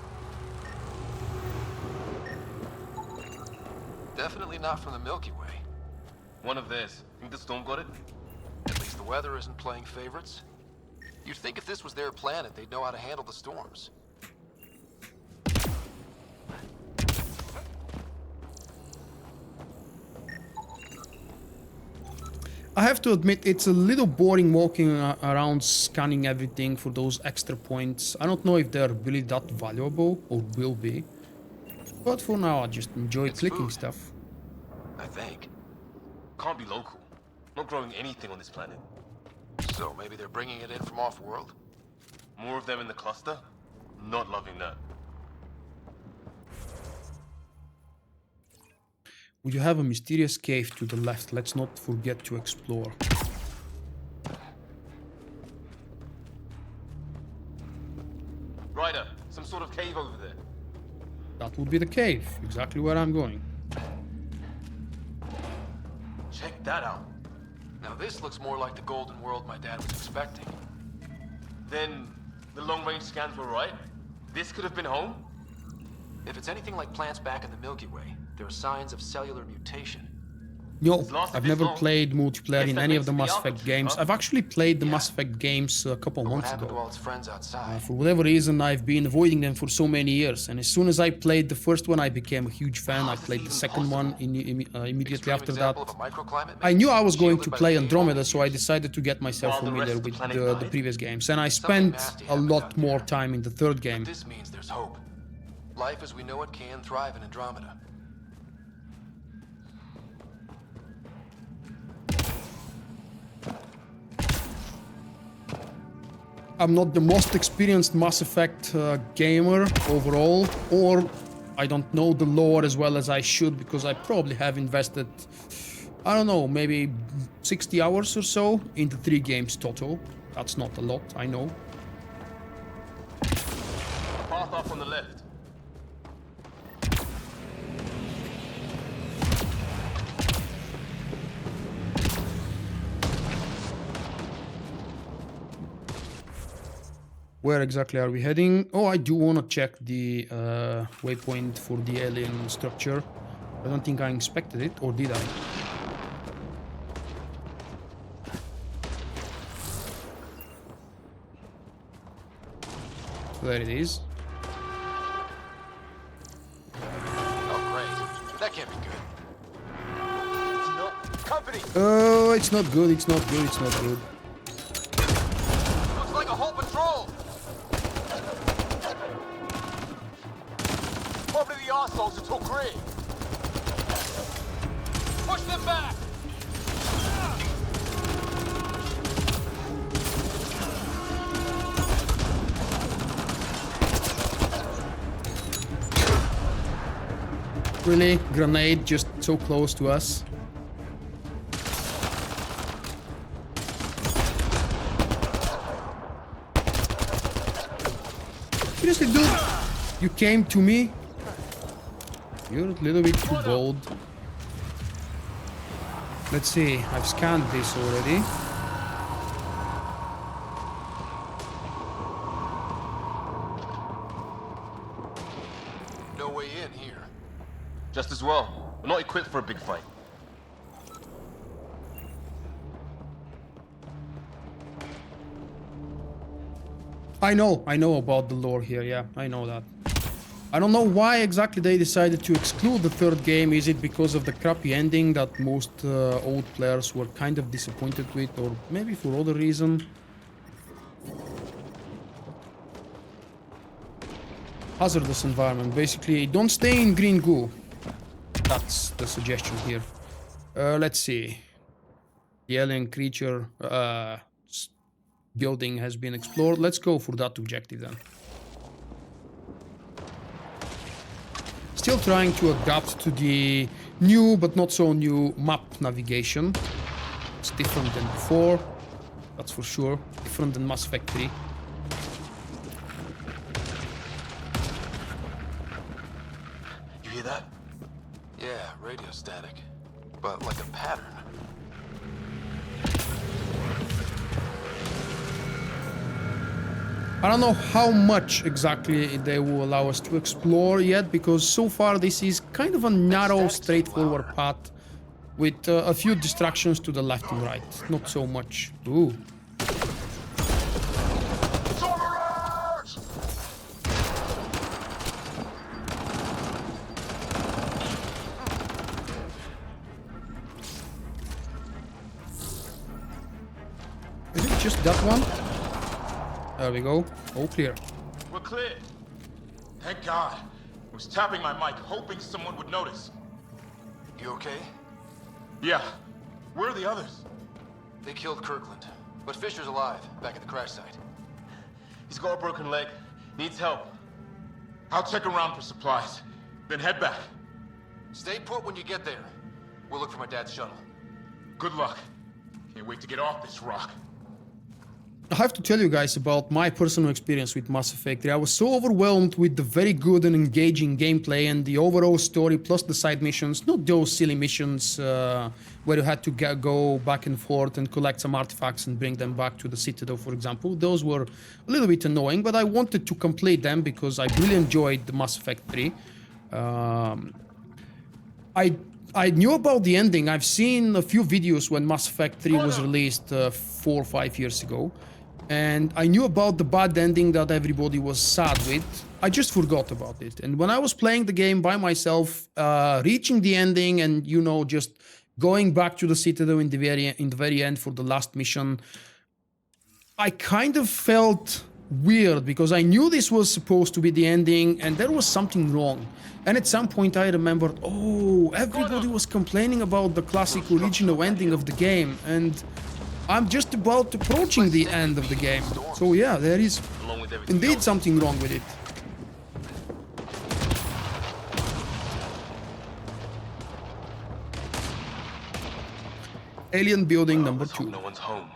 Definitely not from the Milky Way. One of theirs. Think the storm got it? At least the weather isn't playing favorites. You'd think if this was their planet, they'd know how to handle the storms. I have to admit, it's a little boring walking around scanning everything for those extra points. I don't know if they're really that valuable, or will be. But for now, I just enjoy clicking stuff. I think. Can't be local. Not growing anything on this planet. So maybe they're bringing it in from off-world? More of them in the cluster? Not loving that. We have a mysterious cave to the left. Let's not forget to explore. Ryder, some sort of cave over there. That would be the cave, exactly where I'm going. Check that out. Now this looks more like the golden world my dad was expecting. Then the long-range scans were right? This could have been home? If it's anything like plants back in the Milky Way, there are signs of cellular mutation. No, I've never played multiplayer in any of the Mass Effect games. I've actually played the Mass Effect games a couple months ago. To all its friends outside? For whatever reason, I've been avoiding them for so many years. And as soon as I played the first one, I became a huge fan. I played the second one immediately after that. I knew I was going to play Andromeda, so I decided to get myself familiar with the previous games. And I spent a lot more time in the third game. This means there's hope. Life as we know it can thrive in Andromeda. I'm not the most experienced Mass Effect gamer overall, or I don't know the lore as well as I should, because I probably have invested, I don't know, maybe 60 hours or so into 3 games total. That's not a lot, I know. Path off on the left. Where exactly are we heading? Oh, I do want to check the waypoint for the alien structure. I don't think I inspected it, or did I? There it is. Oh, great. That can't be good. Company! Oh, it's not good, it's not good, it's not good. Looks like a whole patrol! Probably the arseholes that took Green. Push them back! Really? Grenade just so close to us. Seriously, dude? You came to me? You're a little bit too bold. Let's see. I've scanned this already. No way in here. Just as well. We're not equipped for a big fight. I know about the lore here, yeah, I know that. I don't know why exactly they decided to exclude the third game. Is it because of the crappy ending that most old players were kind of disappointed with, or maybe for other reason? Hazardous environment. Basically, don't stay in green goo. That's the suggestion here. Let's see. The alien creature building has been explored. Let's go for that objective then. Still trying to adapt to the new but not so new map navigation. It's different than before, that's for sure. Different than Mass Effect 3. You hear that? Yeah, radio static. But like a pattern. I don't know how much exactly they will allow us to explore yet, because so far this is kind of a narrow, straightforward path with a few distractions to the left and right. Not so much. Ooh. Is it just that one? There we go. All clear. We're clear. Thank God. I was tapping my mic, hoping someone would notice. You okay? Yeah. Where are the others? They killed Kirkland, but Fisher's alive, back at the crash site. He's got a broken leg. Needs help. I'll check around for supplies. Then head back. Stay put when you get there. We'll look for my dad's shuttle. Good luck. Can't wait to get off this rock. I have to tell you guys about my personal experience with Mass Effect 3. I was so overwhelmed with the very good and engaging gameplay and the overall story, plus the side missions. Not those silly missions where you had to go back and forth and collect some artifacts and bring them back to the Citadel, for example. Those were a little bit annoying, but I wanted to complete them because I really enjoyed the Mass Effect 3. I knew about the ending. I've seen a few videos when Mass Effect 3 was released 4 or 5 years ago. And I knew about the bad ending that everybody was sad with. I just forgot about it. And when I was playing the game by myself, reaching the ending and, you know, just going back to the Citadel in the very end for the last mission, I kind of felt weird because I knew this was supposed to be the ending and there was something wrong. And at some point I remembered, oh, everybody was complaining about the classic original ending of the game, and I'm just about approaching the end of the game. So yeah, there is indeed something wrong with it. Alien building number 2. No one's home.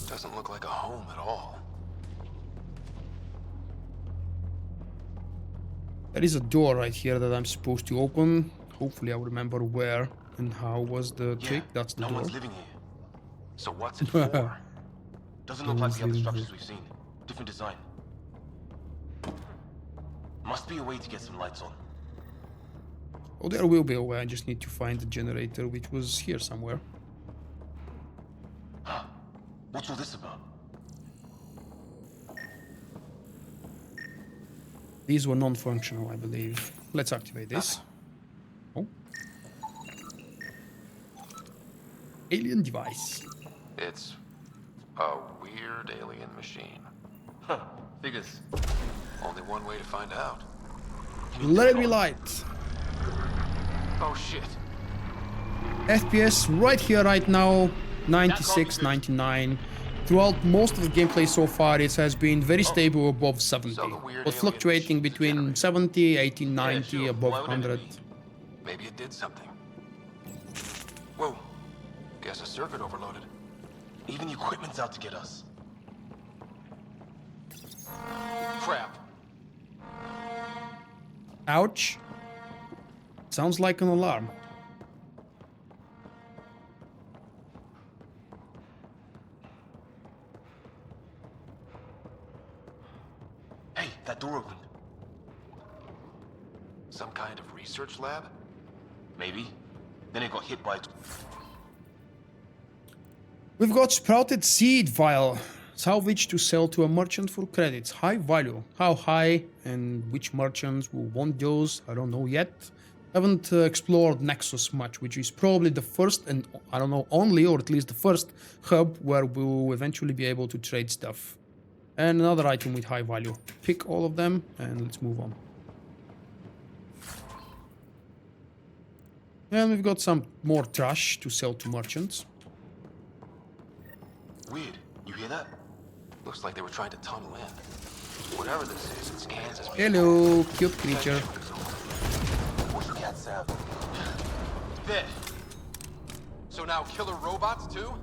Doesn't look like a home at all. There is a door right here that I'm supposed to open. Hopefully I'll remember where and how was the trick. That's the door. No one's living here. So what's it for? Doesn't look like the other structures we've seen. Different design. Must be a way to get some lights on. Oh, there will be a way. I just need to find the generator, which was here somewhere. What's all this about? These were non-functional, I believe. Let's activate this. Oh. Alien device. It's a weird alien machine. Huh, figures. Only one way to find out. Let it be light. Oh shit. FPS right here, right now, 96, 99. Throughout most of the gameplay so far, it has been very stable above 70, but fluctuating between 70, 80, 90, above 100. Maybe it did something. Whoa. Guess a circuit overloaded. Even the equipment's out to get us. Crap. Ouch. Sounds like an alarm. Hey, that door opened. Some kind of research lab? Maybe. Then it got hit by... We've got sprouted seed vial. Salvage to sell to a merchant for credits. High value. How high and which merchants will want those? I don't know yet. Haven't explored Nexus much, which is probably the first and I don't know only, or at least the first hub where we'll eventually be able to trade stuff. And another item with high value. Pick all of them and let's move on. And we've got some more trash to sell to merchants. Weird. You hear that? Looks like they were trying to tunnel in. Whatever this is, it scans as... Hello, cute creature. There. So now killer robots too?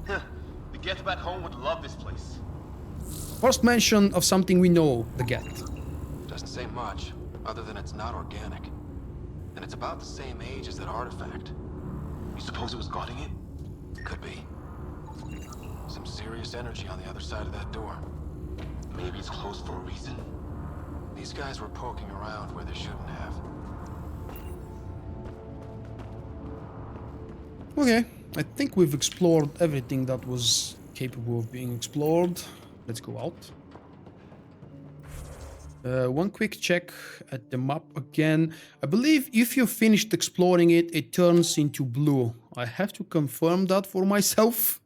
The Geth back home would love this place. First mention of something we know, the Geth. Doesn't say much, other than it's not organic. And it's about the same age as that artifact. You suppose it was guarding it? Could be. Some serious energy on the other side of that door. Maybe it's closed for a reason. These guys were poking around where they shouldn't have. Okay, I think we've explored everything that was capable of being explored. Let's go out. One quick check at the map again. I believe if you finished exploring it, it turns into blue. I have to confirm that for myself,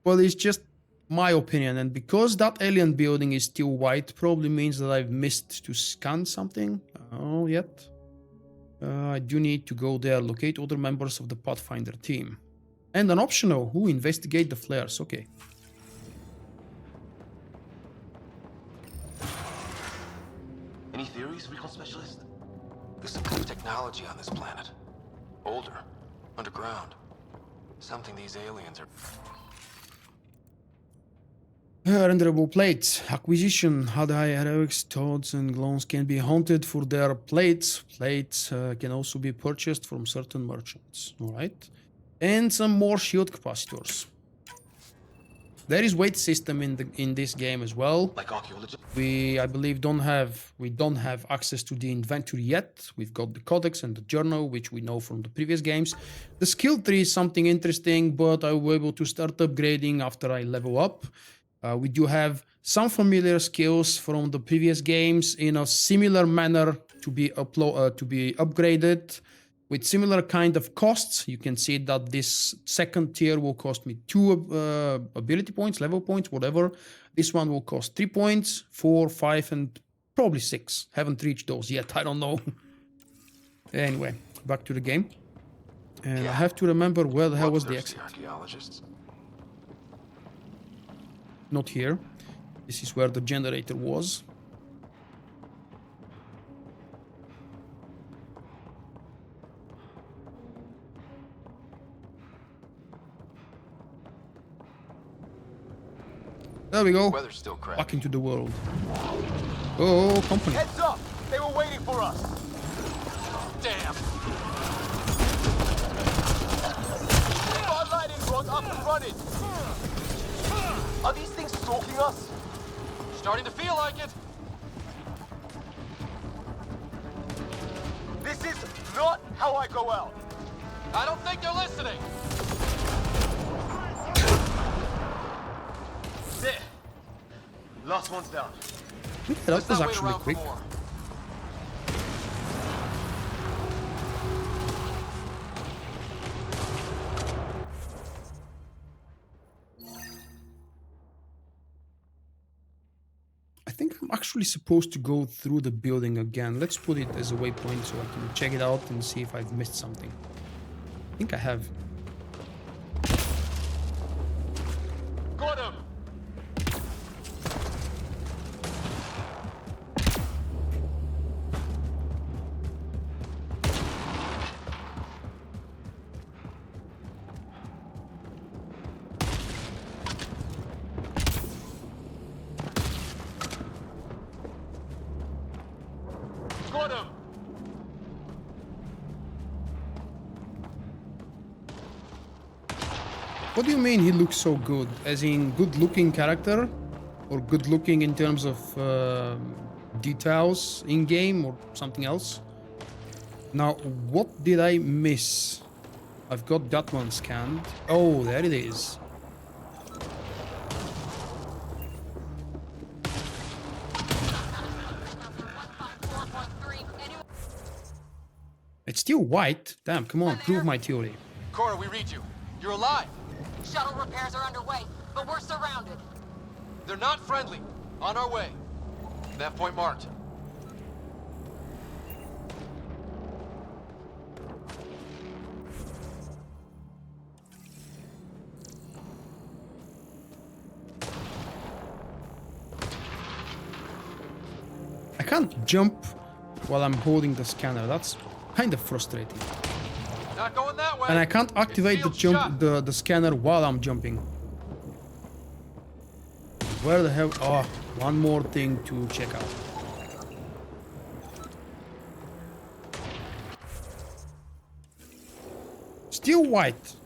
but it's just my opinion. And because that alien building is still white, probably means that I've missed to scan something. Oh, yet. I do need to go there, locate other members of the Pathfinder team. And an optional, investigate the flares, okay. Any theories, recon specialist? There's some kind of technology on this planet. Older, underground. Something these aliens are... Renderable plates. Acquisition. High heroics, toads, and glones can be hunted for their plates. Plates can also be purchased from certain merchants. Alright. And some more shield capacitors. There is weight system in this game as well. Like archaeology? I believe don't have access to the inventory yet. We've got the codex and the journal, which we know from the previous games. The skill tree is something interesting, but I will be able to start upgrading after I level up. We do have some familiar skills from the previous games in a similar manner to be upgraded with similar kind of costs. You can see that this second tier will cost me 2 ability points, level points, whatever. This one will cost 3 points, 4, 5, and probably 6. Haven't reached those yet, I don't know. Anyway, back to the game. And I have to remember where the hell was the exit. Archaeologists. Not here. This is where the generator was. There we go. Weather's still crappy. Back into the world. Oh, company. Heads up! They were waiting for us! Damn! Spotlighting brought up and running! Are these things stalking us? Starting to feel like it! This is not how I go out! I don't think they're listening! There! Last one's down. That was actually quick. I think I'm actually supposed to go through the building again. Let's put it as a waypoint so I can check it out and see if I've missed something. I think I have. Got him! Got him! What do you mean he looks so good? As in good-looking character? Or good-looking in terms of details in-game or something else? Now, what did I miss? I've got that one scanned. Oh, there it is. It's still white. Damn, come on, prove my theory. Cora, we read you. You're alive. Shuttle repairs are underway, but we're surrounded. They're not friendly. On our way. That point marked. I can't jump while I'm holding the scanner. That's kind of frustrating. Not going that way. And I can't activate the scanner while I'm jumping. Where the hell? Oh, one more thing to check out. Still white.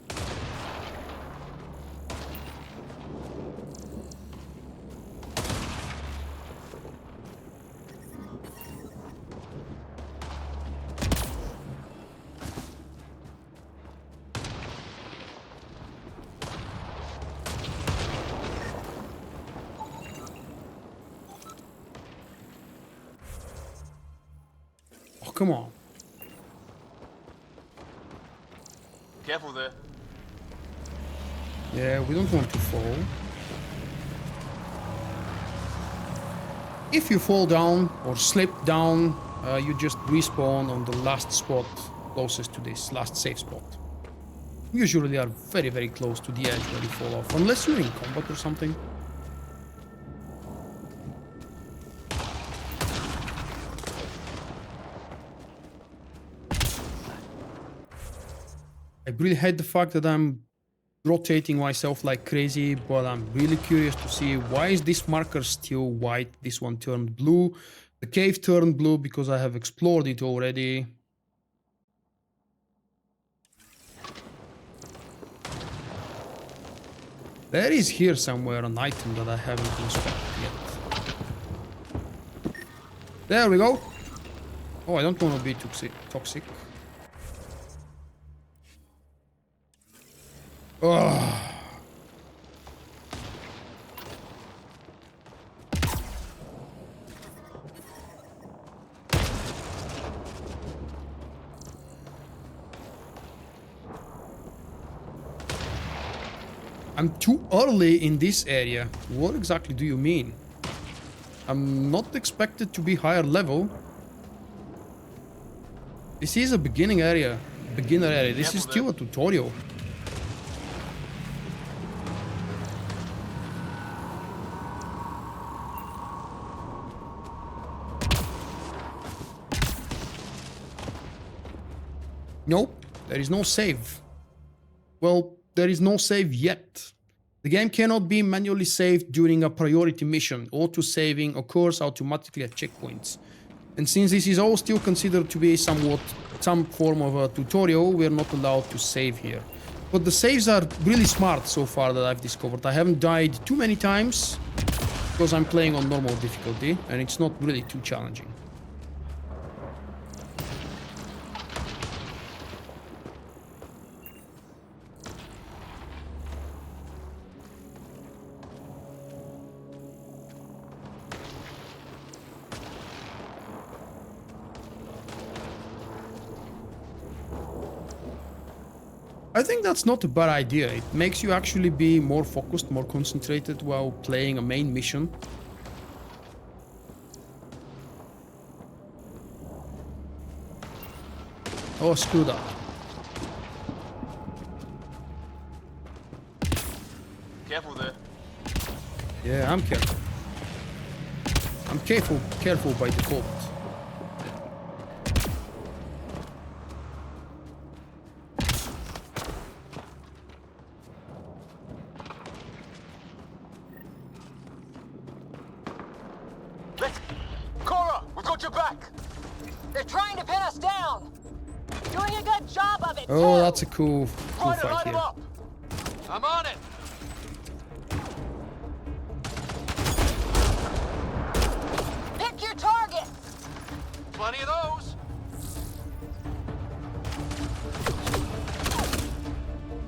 Come on. Careful there. Yeah, we don't want to fall. If you fall down or slip down, you just respawn on the last spot closest to this last safe spot. Usually they are very, very close to the edge where you fall off, unless you're in combat or something. I really hate the fact that I'm rotating myself like crazy, but I'm really curious to see why is this marker still white, this one turned blue. The cave turned blue because I have explored it already. There is here somewhere an item that I haven't inspected yet. There we go. Oh, I don't want to be toxic. Oh. I'm too early in this area. What exactly do you mean? I'm not expected to be higher level. This is a beginner area. This is still a tutorial. Nope, there is no save. Well, there is no save yet. The game cannot be manually saved during a priority mission. Auto-saving occurs automatically at checkpoints. And since this is all still considered to be some form of a tutorial, we are not allowed to save here. But the saves are really smart so far that I've discovered. I haven't died too many times because I'm playing on normal difficulty and it's not really too challenging. I think that's not a bad idea. It makes you actually be more focused, more concentrated while playing a main mission. Oh, screw that. Careful there. Yeah, I'm careful. I'm careful by default. Cora, we got your back. They're trying to pin us down. Doing a good job of it. Oh, that's a cool fight here. I'm on it. Pick your target. Plenty of those.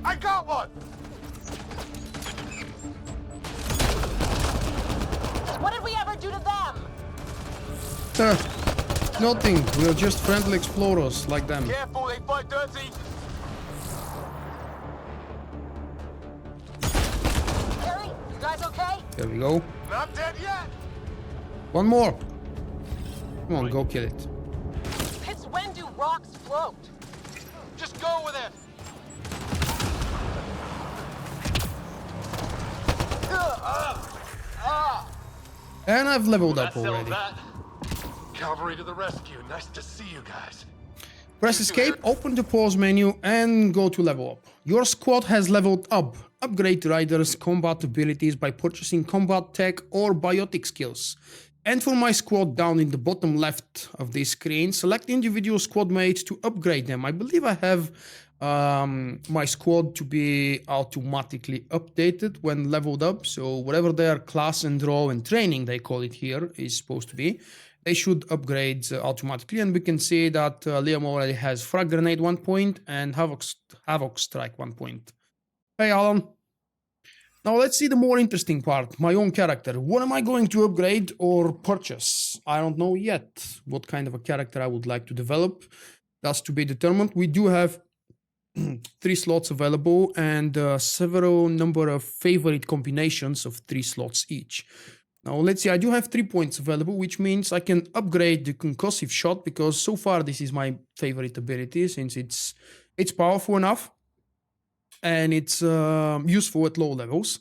I got one. What did we ever do to them? Nothing. We're just friendly explorers like them. Careful, they fight dirty. Harry, you guys okay? There we go. Not dead yet. One more. Come on, go kill it. It's when do rocks float? Just go with it. And I've leveled up already. Cavalry to the rescue. Nice to see you guys. Press escape, open the pause menu, and go to level up. Your squad has leveled up. Upgrade riders' combat abilities by purchasing combat tech or biotic skills. And for my squad down in the bottom left of this screen, select individual squad mates to upgrade them. I believe I have my squad to be automatically updated when leveled up. So whatever their class and role and training, they call it here, is supposed to be, they should upgrade automatically. And we can see that Liam already has Frag Grenade 1 point and Havoc Strike 1 point. Hey Alan. Now let's see the more interesting part, my own character. What am I going to upgrade or purchase? I don't know yet what kind of a character I would like to develop. That's to be determined. We do have 3 slots available and several number of favorite combinations of 3 slots each. Now let's see, I do have 3 points available, which means I can upgrade the concussive shot because so far this is my favorite ability since it's powerful enough. And it's useful at low levels,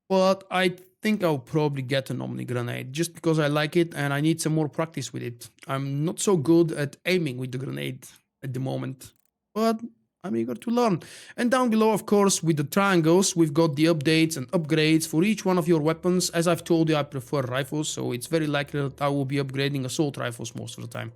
but I think I'll probably get an Omni Grenade just because I like it and I need some more practice with it. I'm not so good at aiming with the grenade at the moment, but I'm eager to learn. And down below, of course, with the triangles, we've got the updates and upgrades for each one of your weapons. As I've told you, I prefer rifles, so it's very likely that I will be upgrading assault rifles most of the time.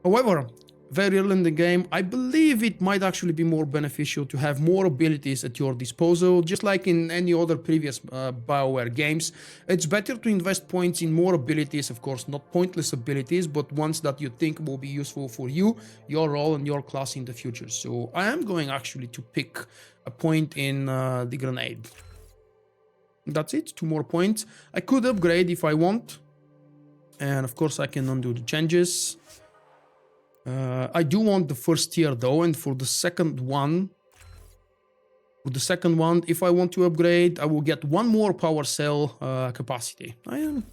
However, very early in the game, I believe it might actually be more beneficial to have more abilities at your disposal, just like in any other previous Bioware games. It's better to invest points in more abilities, of course, not pointless abilities, but ones that you think will be useful for you, your role, and your class in the future. So I am going actually to pick a point in the grenade. That's it, 2 more points. I could upgrade if I want, and of course I can undo the changes. I do want the first tier though, and for the second one, if I want to upgrade, I will get 1 more power cell capacity.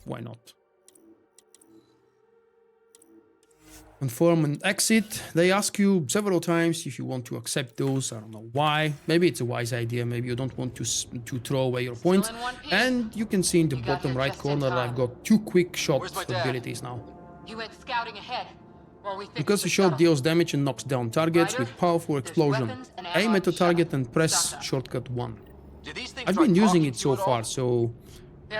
Why not? Confirm and exit. They ask you several times if you want to accept those. I don't know why. Maybe it's a wise idea. Maybe you don't want to throw away your points. And you can see in the bottom right corner, I've got 2 quick shot abilities now. You went scouting ahead. Because the shot deals damage and knocks down targets with powerful explosion. Aim at a target and press shortcut 1. I've been using it so far, so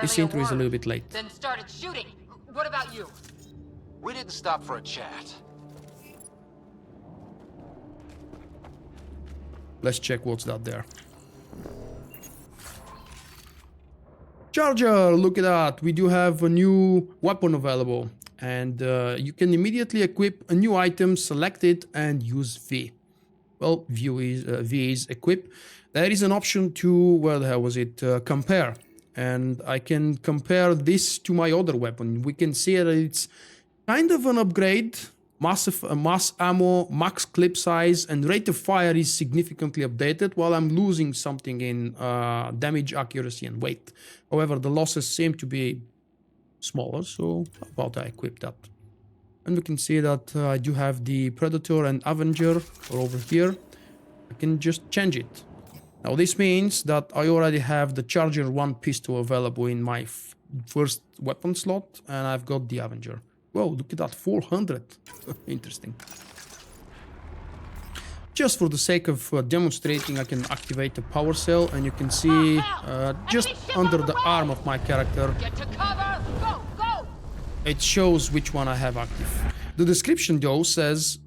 this intro is a little bit late. Then started shooting. What about you? We didn't stop for a chat. Let's check what's that there. Charger, look at that. We do have a new weapon available. And you can immediately equip a new item, select it, and use V. Well, V is equip. There is an option to, where the hell was it, compare. And I can compare this to my other weapon. We can see that it's kind of an upgrade. Mass ammo, max clip size, and rate of fire is significantly updated, while I'm losing something in damage, accuracy, and weight. However, the losses seem to be smaller, so how about I equip that? And we can see that I do have the Predator and Avenger over here. I can just change it. Now this means that I already have the Charger 1 pistol available in my first weapon slot, and I've got the Avenger. Whoa, look at that, 400. Interesting. Just for the sake of demonstrating, I can activate the power cell, and you can see just under the arm of my character, it shows which one I have active. The description though says,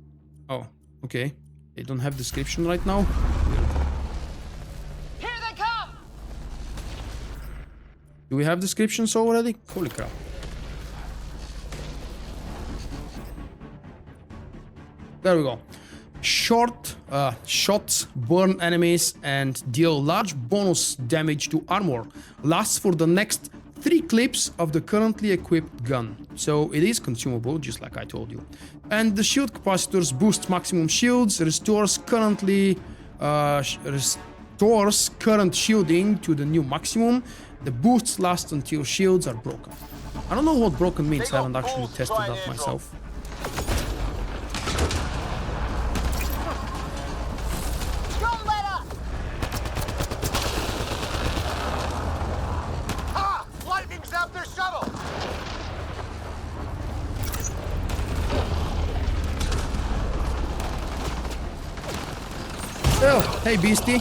oh, okay, they don't have description right now. Weird. Here they come. Do we have descriptions already? Holy crap. There we go. Short shots burn enemies and deal large bonus damage to armor. Lasts for the next 3 clips of the currently equipped gun, so it is consumable, just like I told you. And the shield capacitors boost maximum shields, restores current shielding to the new maximum. The boosts last until shields are broken. I don't know what broken means, I haven't actually tested that myself. Oh, hey beastie.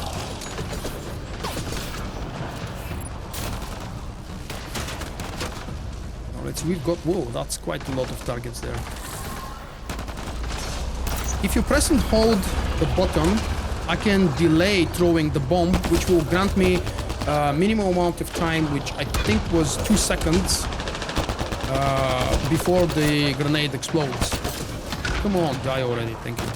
Alright, so we've got... Whoa, that's quite a lot of targets there. If you press and hold the button, I can delay throwing the bomb, which will grant me a minimum amount of time, which I think was 2 seconds before the grenade explodes. Come on, die already, thank you.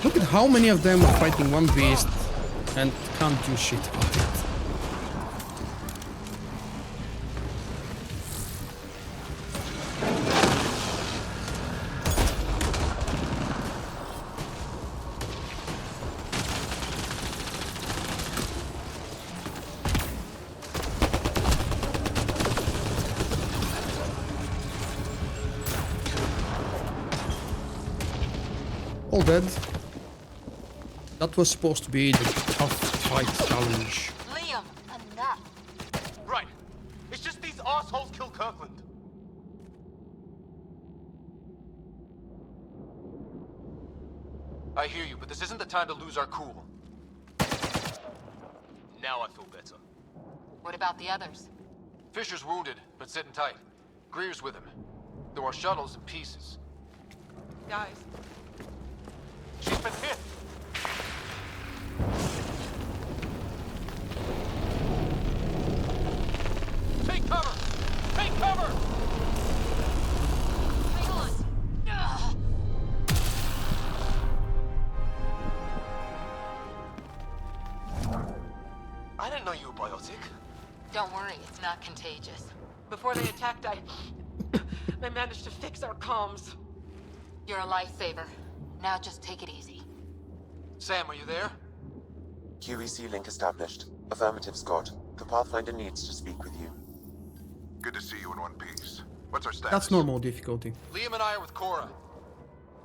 Look at how many of them are fighting one beast and can't do shit about it. All dead. That was supposed to be the tough fight challenge. Liam, enough. Right. It's just these assholes kill Kirkland. I hear you, but this isn't the time to lose our cool. Now I feel better. What about the others? Fisher's wounded, but sitting tight. Greer's with him. There are shuttles in pieces. Guys. She's been hit! Take cover! Take cover! Hang on! Ugh. I didn't know you were biotic. Don't worry, it's not contagious. Before they attacked, I managed to fix our comms. You're a lifesaver. Now just take it easy. Sam, are you there? QEC link established. Affirmative, Scott. The Pathfinder needs to speak with you. Good to see you in one piece. What's our status? That's normal difficulty. Liam and I are with Cora.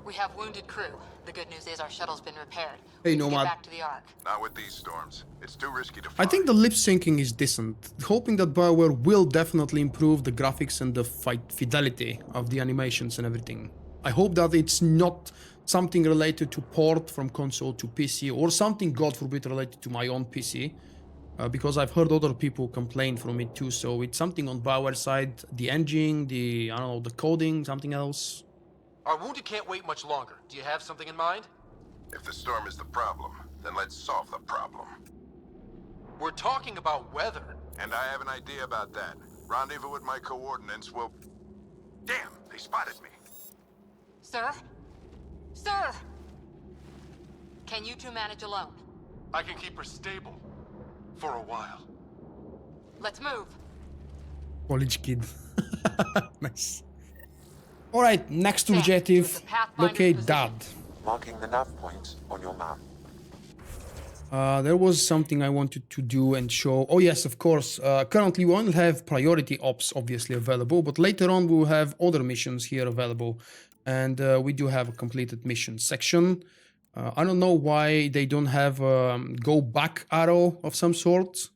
We have wounded crew. The good news is our shuttle's been repaired. Hey, We can Nomad. get back to the Ark. Not with these storms. It's too risky to fly. I think the lip syncing is decent. Hoping that Bioware will definitely improve the graphics and the fight fidelity of the animations and everything. I hope that it's not something related to port from console to PC or something, God forbid, related to my own PC. Because I've heard other people complain from it too, so it's something on Bioware side, the engine, I don't know, the coding, something else. Our wounded can't wait much longer. Do you have something in mind? If the storm is the problem, then let's solve the problem. We're talking about weather. And I have an idea about that. Rendezvous with my coordinates will... Damn, they spotted me. Sir? Sir! Can you two manage alone? I can keep her stable. For a while. Let's move. College kid. Nice. Alright, next Sam, objective, to the Pathfinder's locate position. Dad. Marking the nav point on your map. There was something I wanted to do and show. Oh yes, of course. Currently we only have priority ops obviously available, but later on we will have other missions here available. And we do have a completed mission section. I don't know why they don't have a go back arrow of some sort.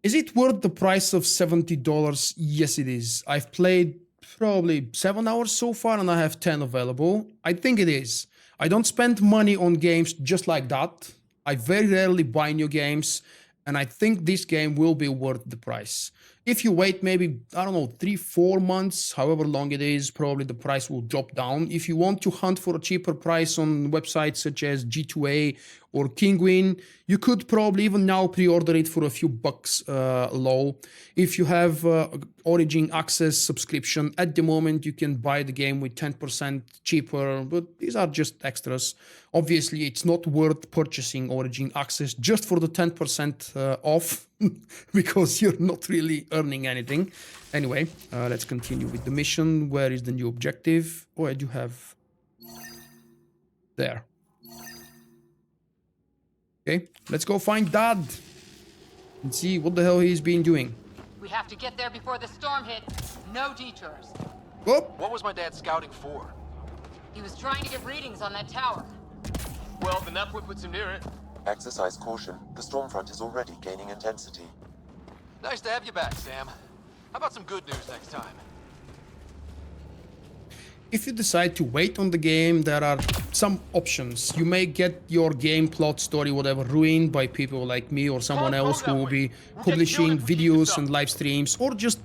Is it worth the price of $70? Yes, it is. I've played probably 7 hours so far and I have 10 available. I think it is. I don't spend money on games just like that. I very rarely buy new games, and I think this game will be worth the price. If you wait maybe, I don't know, 3-4 months, however long it is, probably the price will drop down. If you want to hunt for a cheaper price on websites such as G2A or Kinguin. You could probably even now pre-order it for a few bucks low. If you have Origin Access subscription, at the moment you can buy the game with 10% cheaper, but these are just extras. Obviously, it's not worth purchasing Origin Access just for the 10% off, because you're not really earning anything. Anyway, let's continue with the mission. Where is the new objective? Oh, I do have... There. Okay, let's go find Dad and see what the hell he's been doing. We have to get there before the storm hits. No detours. Oh! What was my dad scouting for? He was trying to get readings on that tower. Well, the nav puts him near it. Exercise caution. The storm front is already gaining intensity. Nice to have you back, Sam. How about some good news next time? If you decide to wait on the game, there are some options. You may get your game, plot, story, whatever, ruined by people like me or someone else who will be publishing videos and live streams, or just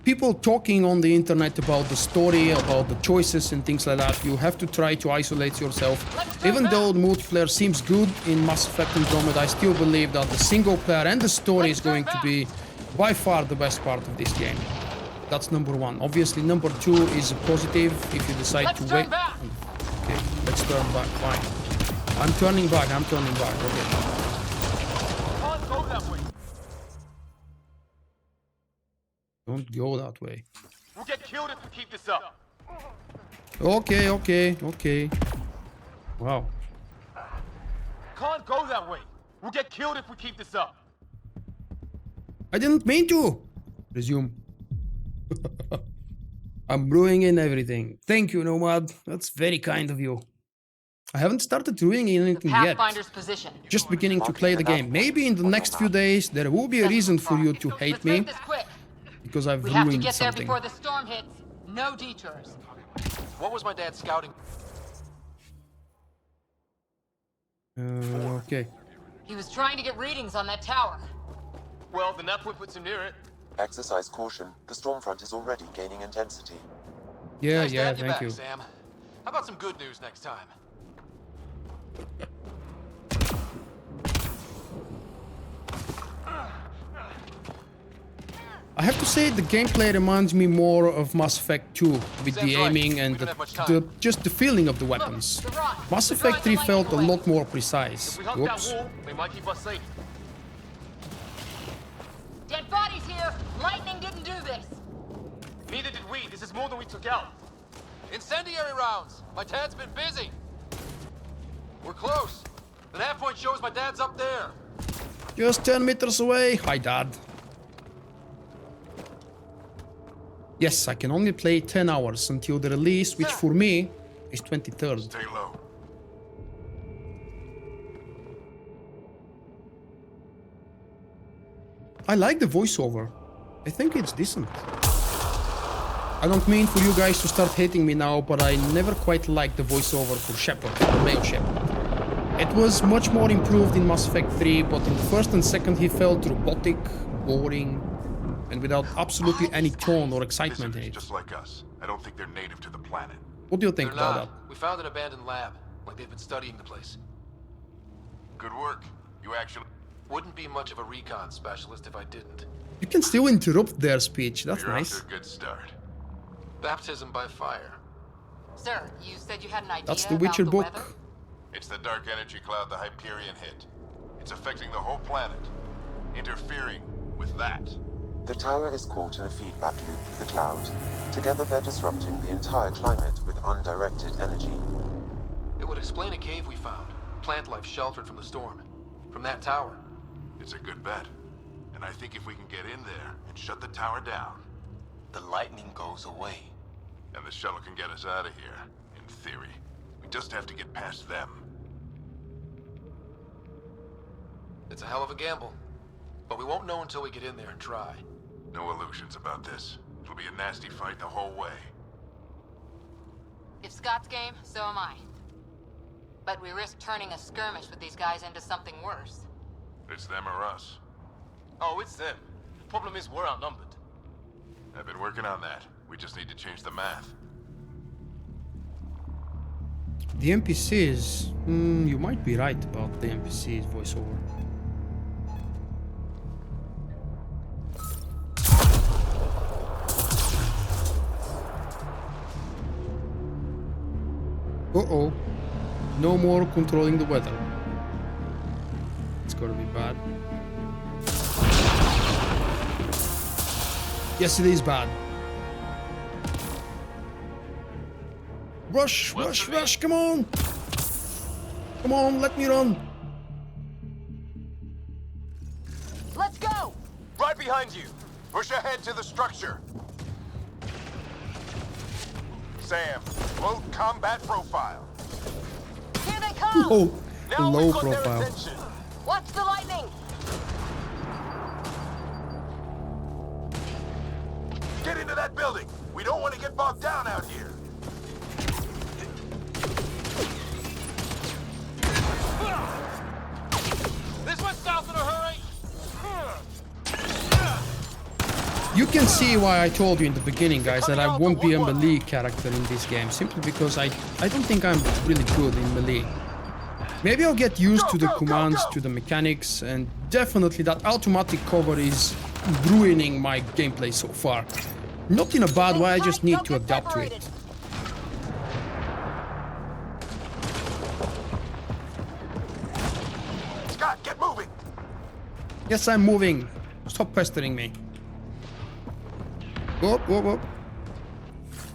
people talking on the internet about the story, about the choices and things like that. You have to try to isolate yourself. Even though the multiplayer seems good in Mass Effect Andromeda, I still believe that the single player and the story is going to be by far the best part of this game. That's number one. Obviously, number two is a positive if you decide to wait. Okay, let's turn back. Fine. I'm turning back. Okay. Can't go that way. Don't go that way. We'll get killed if we keep this up. Okay. Wow. Can't go that way. We'll get killed if we keep this up. I didn't mean to. Resume. I'm ruining everything. Thank you, Nomad. That's very kind of you. I haven't started ruining anything yet. Position. Just beginning to play the game. Maybe in the next few days there will be a reason for you to hate me, because I've ruined We have to get there something. before the storm hits. No detours. What was my dad scouting? Okay. He was trying to get readings on that tower. Well, the nav puts him near it. Exercise caution. The storm front is already gaining intensity. Yeah, Nice to have thank back, you. Sam. How about some good news next time? I have to say the gameplay reminds me more of Mass Effect 2 with the aiming and just the feeling of the weapons. Mass Effect 3 felt a lot more precise. If we hug Whoops. that wall, they might keep us safe. Dead bodies here. Lightning didn't do this. Neither did we. This is more than we took out. Incendiary rounds! My dad's been busy! We're close. The nav point shows my dad's up there. Just 10 meters away. Hi, Dad. Yes, I can only play 10 hours until the release, which for me is 23rd. Stay low. I like the voiceover. I think it's decent. I don't mean for you guys to start hating me now, but I never quite liked the voiceover for Shepard, the male Shepard. It was much more improved in Mass Effect 3, but in the first and second he felt robotic, boring, and without absolutely any tone or excitement in it. Just like us. I don't think they're native to the planet. What do you think They're about not. that? We found an abandoned lab, like they've been studying the place. Good work. You actually... Wouldn't be much of a recon specialist if I didn't. You can still interrupt their speech, that's You're nice. off to a good start. Baptism by fire. Sir, you said you had an idea That's the about Witcher the book. weather? It's the dark energy cloud the Hyperion hit. It's affecting the whole planet. Interfering with that. The tower is caught in a feedback loop with the cloud. Together they're disrupting the entire climate with undirected energy. It would explain a cave we found. Plant life sheltered from the storm. From that tower. It's a good bet. And I think if we can get in there and shut the tower down... The lightning goes away. And the shuttle can get us out of here, in theory. We just have to get past them. It's a hell of a gamble. But we won't know until we get in there and try. No illusions about this. It'll be a nasty fight the whole way. If Scott's game, so am I. But we risk turning a skirmish with these guys into something worse. It's them or us. Oh, it's them. Problem is, we're outnumbered. I've been working on that. We just need to change the math. The NPCs, you might be right about the NPCs voiceover. Uh-oh. No more controlling the weather. It's gonna be bad. Yes, it is bad. Rush, rush, rush, come on! Come on, let me run! Let's go! Right behind you. Push ahead to the structure. Sam, load combat profile. Here they come! Oh, Now low we've got their profile. attention. Watch the lightning! Get into that building. We don't want to get bogged down out here. This went south in a hurry! You can see why I told you in the beginning, guys, that I won't be a melee character in this game, simply because I don't think I'm really good in melee. Maybe I'll get used to the commands, to the mechanics, and definitely that automatic cover is ruining my gameplay so far. Not in a bad way, I just need to adapt to it. Scott, get moving! Yes, I'm moving. Stop pestering me. Whoop, whoop, whoop.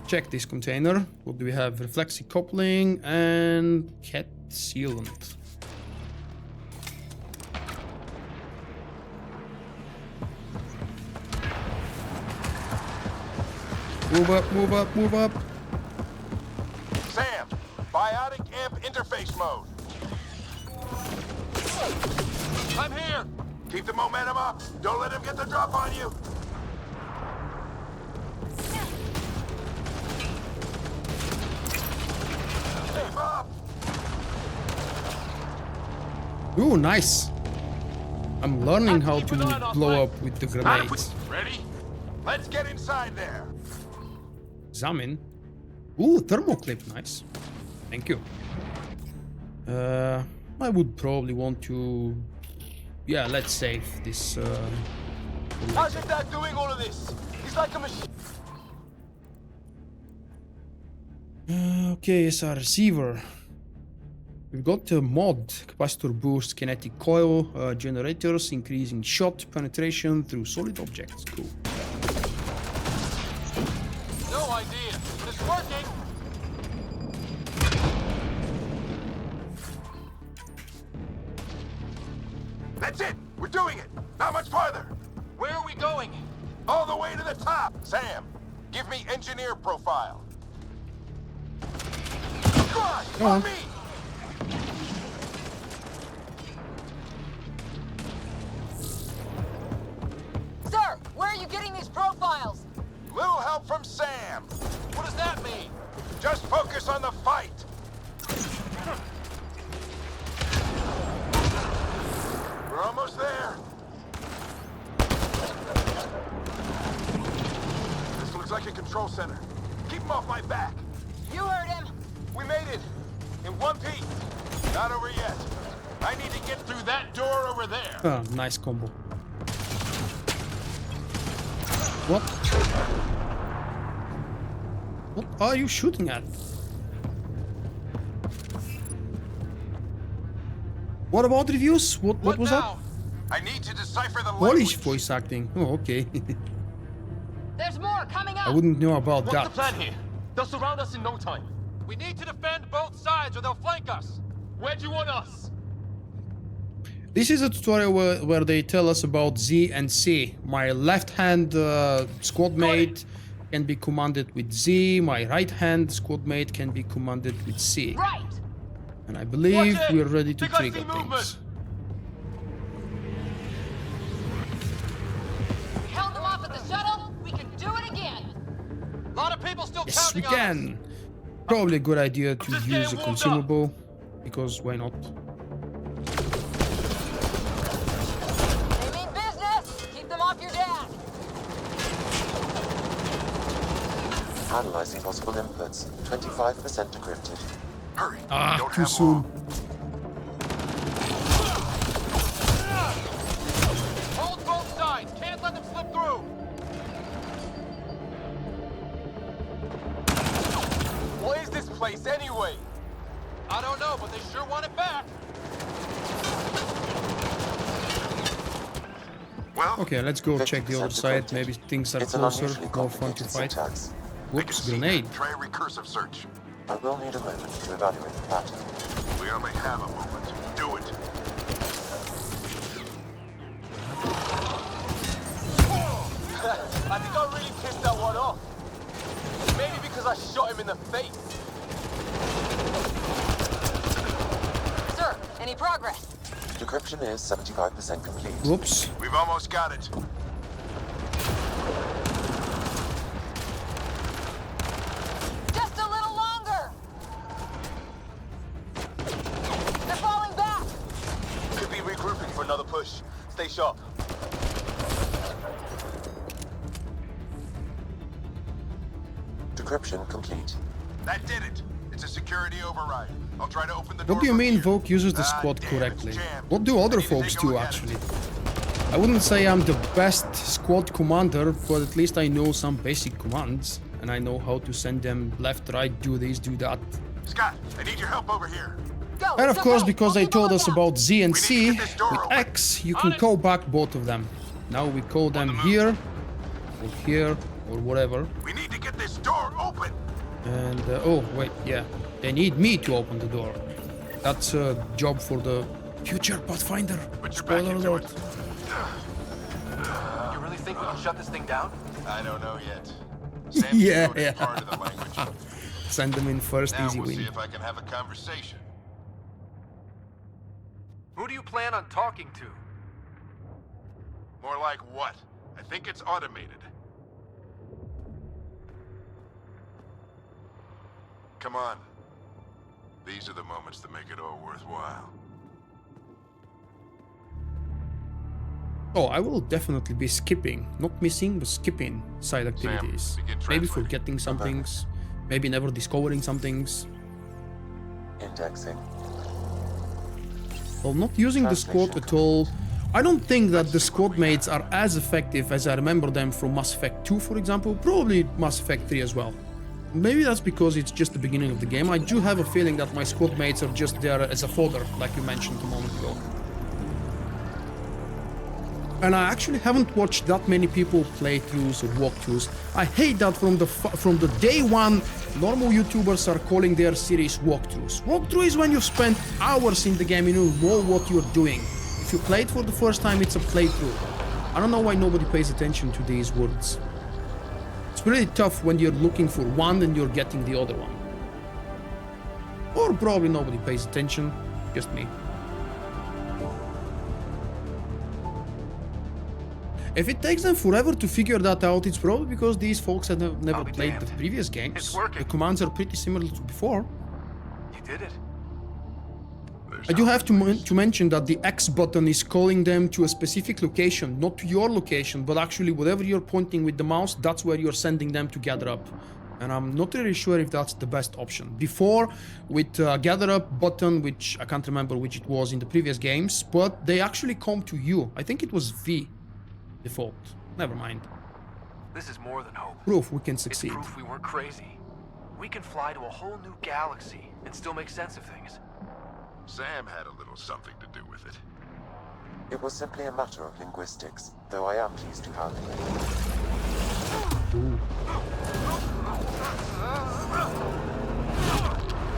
Check this container. What do we have? Reflexive coupling and cat sealant. Move up, move up, move up. Sam, biotic amp interface mode. I'm here! Keep the momentum up. Don't let him get the drop on you. Keep up. Ooh, nice. I'm learning how to blow up with the grenades. Ready? Let's get inside there. Examine. Ooh, thermoclip, nice. Thank you. I would probably want to... Yeah, let's save this. How's your dad doing all of this? He's like a machine. Okay, it's our receiver. We've got a mod, capacitor boost, kinetic coil, generators, increasing shot penetration through solid objects. Cool. No idea. It's working. That's it. We're doing it. Not much farther. Where are we going? All the way to the top. Sam, give me engineer profile. Come on me. Sir, where are you getting these profiles? Little help from Sam. What does that mean? Just focus on the fight. We're almost there. This looks like a control center. Keep him off my back. You heard him. We made it. In one piece. Not over yet. I need to get through that door over there. Ah, nice combo. What? What are you shooting at? What about reviews? What was that? I need to decipher the Polish voice acting. Oh, okay. There's more coming up. I wouldn't know about What's that. the plan here? They'll surround us in no time. We need to defend both sides or they'll flank us. Where do you want us? This is a tutorial where they tell us about Z and C. My left hand squad mate can be commanded with Z. My right hand squad mate can be commanded with C. Right. And I believe we're ready to trigger things. We held them off at the shuttle. We can do it again. A lot of people still Yes, we counting on us. can. Probably a good idea to Just use a getting warmed consumable, because why not? They mean business. Keep them off your dad. Analyzing possible inputs. 25% decrypted. Hurry. Ah, Don't too have soon. long. Hold both sides. Can't let them slip through. What is this place anyway? I don't know, but they sure want it back. Well, Okay, let's go check the other side. Maybe things are closer, more fun to fight. Whoops, grenade. Try a recursive search. I will need a moment to evaluate the pattern. We only have a moment. Do it. I think I really pissed that one off. Maybe because I shot him in the face. Sir, any progress? Decryption is 75% complete. Whoops. We've almost got it. Just a little longer! They're falling back! Could be regrouping for another push. Stay sharp. Decryption complete. That did it. It's a security override. I'll try to open the door. What do you from mean here. Vulkk uses the Ah, squad damn, correctly? it's jammed. What do I other need to folks take a do look at actually? it. I wouldn't say I'm the best squad commander, but at least I know some basic commands. And I know how to send them left, right, do this, do that. Scott, I need your help over here. Go! And of it's course, okay. because We'll they keep a told us lookout. about Z and We need to C, get this door with open. X, you can call back both of them. Now we call them here, or here, or whatever. We need to get this door open. And, oh, wait, yeah. They need me to open the door. That's a job for the future Pathfinder. Put your back Spoiler into alert. it. You really think we can shut this thing down? I don't know yet. Sam Yeah, decoded yeah. part of the language. Send them in first, Now easy we'll see win. if I can have a conversation. Who do you plan on talking to? More like what? I think it's automated. Come on. These are the moments that make it all worthwhile. Oh, I will definitely be skipping. Not missing, but skipping side activities. begin Maybe translating. forgetting some things. Maybe never discovering some things. Indexing. Well, not using the squad at all. I don't think that the squad mates are as effective as I remember them from Mass Effect 2, for example. Probably Mass Effect 3 as well. Maybe that's because it's just the beginning of the game. I do have a feeling that my squad mates are just there as a fodder, like you mentioned a moment ago. And I actually haven't watched that many people playthroughs or walkthroughs. I hate that from the day one, normal YouTubers are calling their series walkthroughs. Walkthrough is when you spend hours in the game and you know what you're doing. If you play it for the first time, it's a playthrough. I don't know why nobody pays attention to these words. It's really tough when you're looking for one and you're getting the other one. Or probably nobody pays attention, just me. If it takes them forever to figure that out, it's probably because these folks have never played the previous games. It's working. The commands are pretty similar to before. You did it. I do have to mention that the X button is calling them to a specific location, not to your location, but actually whatever you're pointing with the mouse, that's where you're sending them to gather up. And I'm not really sure if that's the best option. Before, with gather up button, which I can't remember which it was in the previous games, but they actually come to you. I think it was V default. Never mind. This is more than hope. Proof we can succeed. It's proof we weren't crazy. We can fly to a whole new galaxy and still make sense of things. Sam had a little something to do with it. It was simply a matter of linguistics, though I am pleased to have it.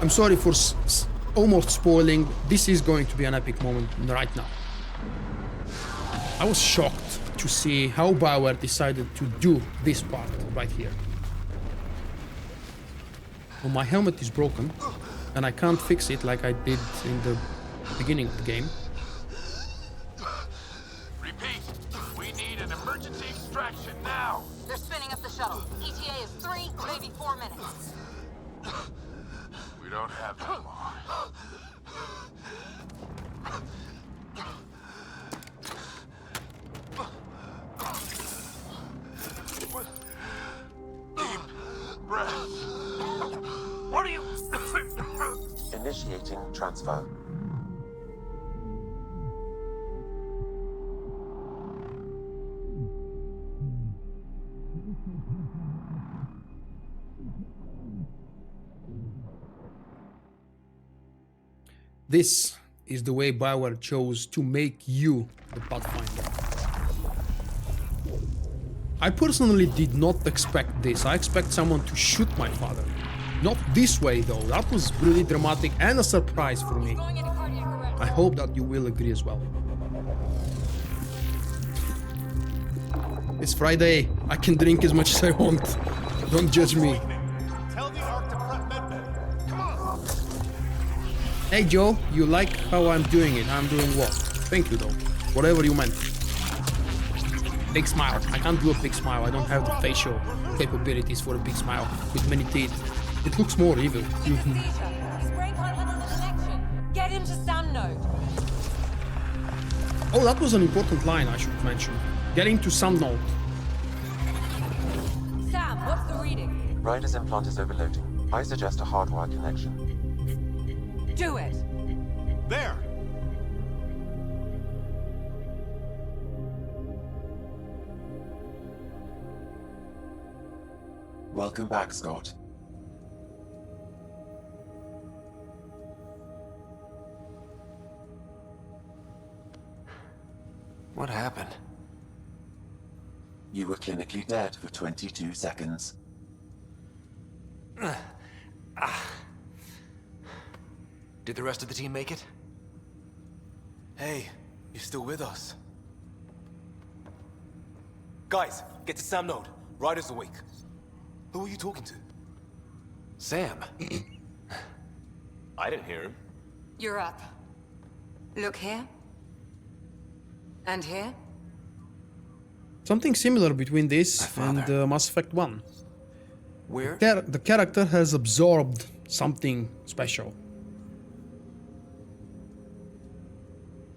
I'm sorry for almost spoiling. This is going to be an epic moment right now. I was shocked to see how Bioware decided to do this part right here. Well, my helmet is broken, and I can't fix it like I did in the beginning of the game. Repeat, we need an emergency extraction now. They're spinning up the shuttle. ETA is 3, maybe 4 minutes. We don't have that long. Deep breath. What are you... Initiating transfer. This is the way Bioware chose to make you the Pathfinder. I personally did not expect this. I expect someone to shoot my father. Not this way though. That was really dramatic and a surprise for me. I hope that you will agree as well. It's Friday. I can drink as much as I want. Don't judge me. Tell the Ark to prep medbay. Come on! Hey Joe, you like how I'm doing it? I'm doing what? Thank you though. Whatever you meant. Big smile. I can't do a big smile. I don't have the facial capabilities for a big smile with many teeth. It looks more evil. His brain can't handle the connection. Get him to Sam node. Oh, that was an important line I should mention. Getting to some node. Sam, what's the reading? Ryder's implant is overloading. I suggest a hardwire connection. Do it. There! Welcome back, Scott. What happened? You were clinically dead for 22 seconds. Did the rest of the team make it? Hey, you're still with us. Guys, get to Sam node. Ryder's awake. Who are you talking to? Sam. I didn't hear him. You're up. Look here. And here. Something similar between this and Mass Effect 1. Where? The character has absorbed something special.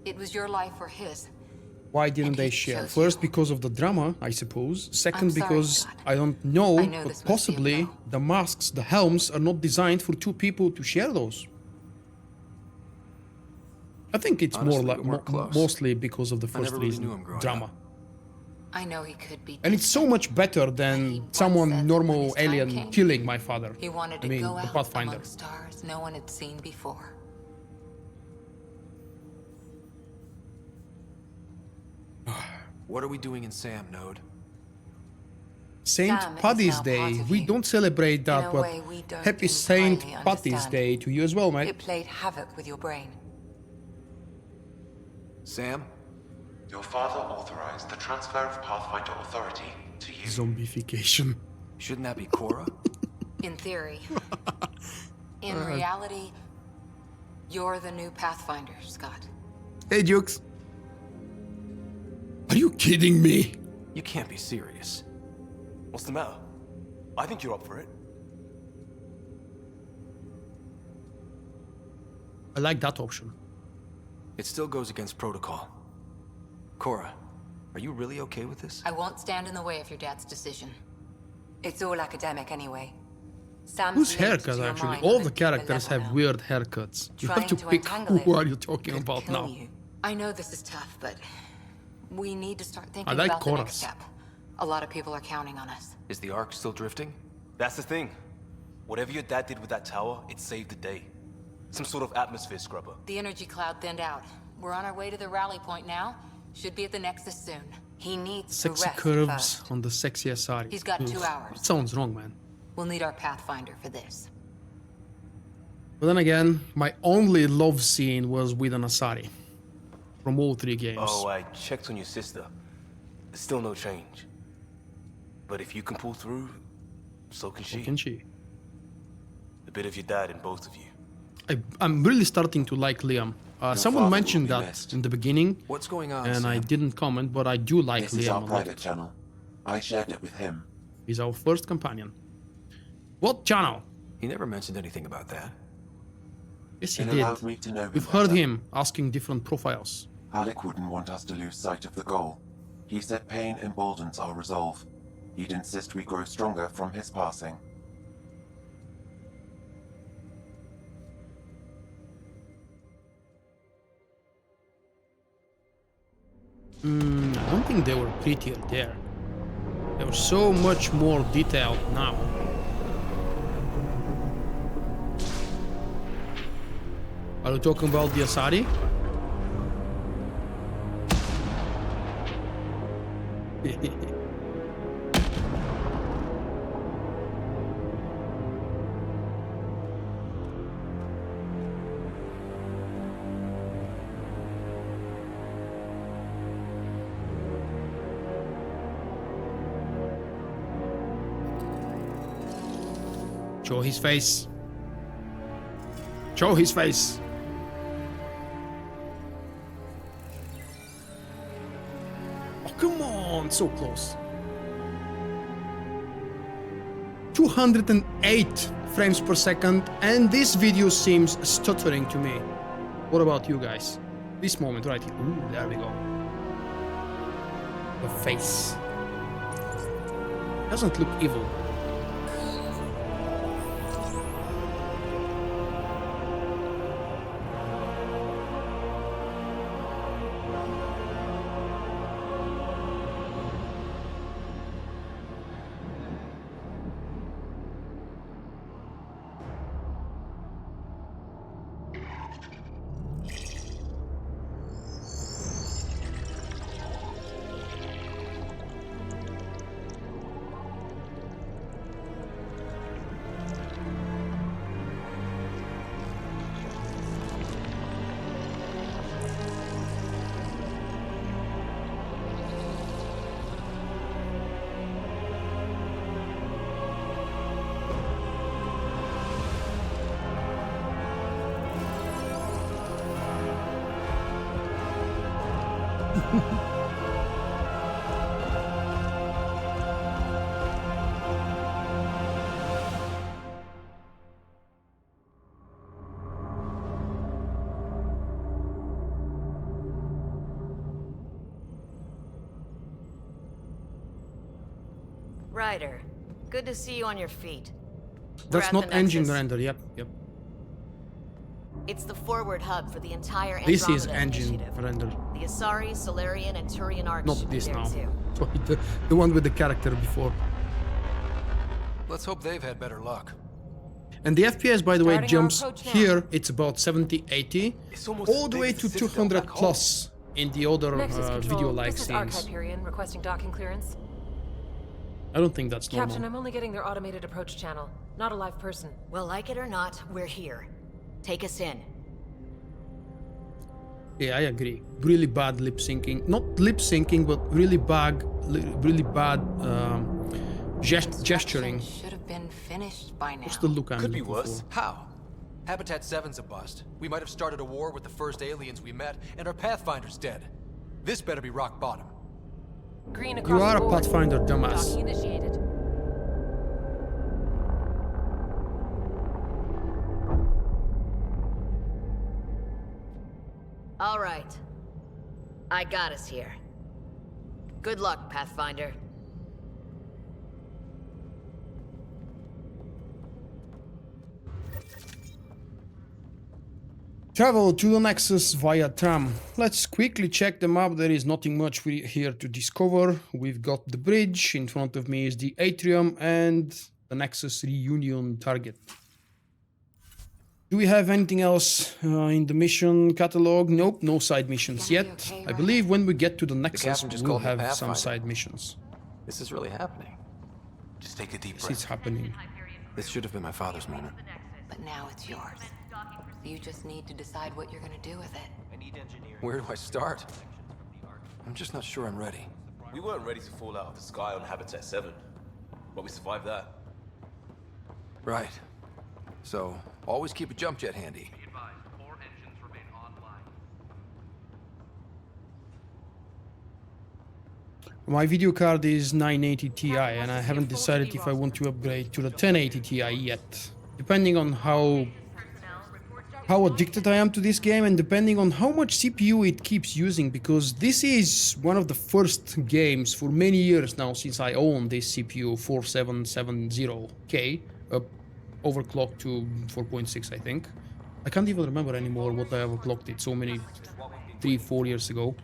It was your life or his. Why didn't they share? First, because of the drama, I suppose. Second, because I don't know, but possibly the masks, the helms, are not designed for two people to share those. I think it's Honestly, more like mostly because of the first reason, drama. I know he could be. And it's so much better than someone normal alien killing my father. He wanted to go out among stars no one had seen before. What are we doing in Sam node? Saint Paddy's Day. We don't celebrate that, but happy Saint Paddy's Day to you as well, mate. It played havoc with your brain. Sam? Your father authorized the transfer of Pathfinder authority to you. Zombification. Shouldn't that be Cora? In theory. In reality, you're the new Pathfinder, Scott. Hey, Jukes. Are you kidding me? You can't be serious. What's the matter? I think you're up for it. I like that option. It still goes against protocol. Cora, are you really okay with this? I won't stand in the way of your dad's decision. It's all academic anyway. Sam's Whose haircut, actually? All the characters have weird haircuts. You have to pick who are you talking about now. I know this is tough, but we need to start thinking like about the next Cora's. step. A lot of people are counting on us. Is the Ark still drifting? That's the thing. Whatever your dad did with that tower, it saved the day. Some sort of atmosphere scrubber. The energy cloud thinned out. We're on our way to the rally point now. Should be at the Nexus soon. He needs Sexy to rest curves first. on the sexy Asari. He's got 2 hours. That sounds wrong, man. We'll need our Pathfinder for this. But then again, my only love scene was with an Asari. From all 3 games. Oh, I checked on your sister. Still no change. But if you can pull through, so can she. So can she. A bit of your dad in both of you. I'm really starting to like Liam. Someone mentioned that in the beginning. What's going on, and Sam? I didn't comment, but I do like This Liam is our a private lot. channel. I shared it with him. He's our first companion. What channel? He never mentioned anything about that. Yes, he It did. allowed me to know him We've heard better. him asking different profiles. Alec wouldn't want us to lose sight of the goal. He said pain emboldens our resolve. He'd insist we grow stronger from his passing. I don't think they were prettier there. They were so much more detailed now. Are you talking about the Asari? Show his face. Show his face. Oh, come on, so close. 208 frames per second, and this video seems stuttering to me. What about you guys? This moment right here. Ooh, there we go. The face. Doesn't look evil. Ryder, good to see you on your feet. That's not engine render. Yep. It's the forward hub for the entire Andromeda This is engine initiative. render. The Asari, Solarian, and Turian arcs Not should be this there now. too. The one with the character before. Let's hope they've had better luck. And the FPS, by the way, Starting our jumps approach now. here. It's about 70, 80, all the way to 200 hole. plus in the other Nexus Control, video-like this is scenes. Hyperion requesting docking clearance. I don't think that's normal. Captain, I'm only getting their automated approach channel, not a live person. Well, like it or not, we're here. Take us in. Yeah, I agree. Really bad lip syncing. Not lip syncing, but really bad gesturing. Should have been finished by now. What's the look I'm Could be looking worse. for? How? Habitat 7's a bust. We might have started a war with the first aliens we met, and our Pathfinder's dead. This better be rock bottom. Green across You are the a board. Pathfinder, dumbass. Docking initiated. All right. I got us here. Good luck, Pathfinder. Travel to the Nexus via tram. Let's quickly check the map. There is nothing much here to discover. We've got the bridge. In front of me is the atrium and the Nexus reunion target. Do we have anything else in the mission catalog? Nope, no side missions yet. okay, I believe when we get to the Nexus, captain just we'll called me have some Pathfinder. side missions. This is really happening. Just take a deep Yes, breath. it's happening. This should have been my father's moment. But now it's yours. You just need to decide what you're gonna do with it. Where do I start? I'm just not sure I'm ready. We weren't ready to fall out of the sky on Habitat 7, but we survived that. Right. So, always keep a jump jet handy. My video card is 980 Ti and I haven't decided if I want to upgrade to the 1080 Ti yet. Depending on how addicted I am to this game and depending on how much CPU it keeps using, because this is one of the first games for many years now since I own this CPU 4770K, overclocked to 4.6 I think. I can't even remember anymore what I overclocked it so many 3-4 years ago.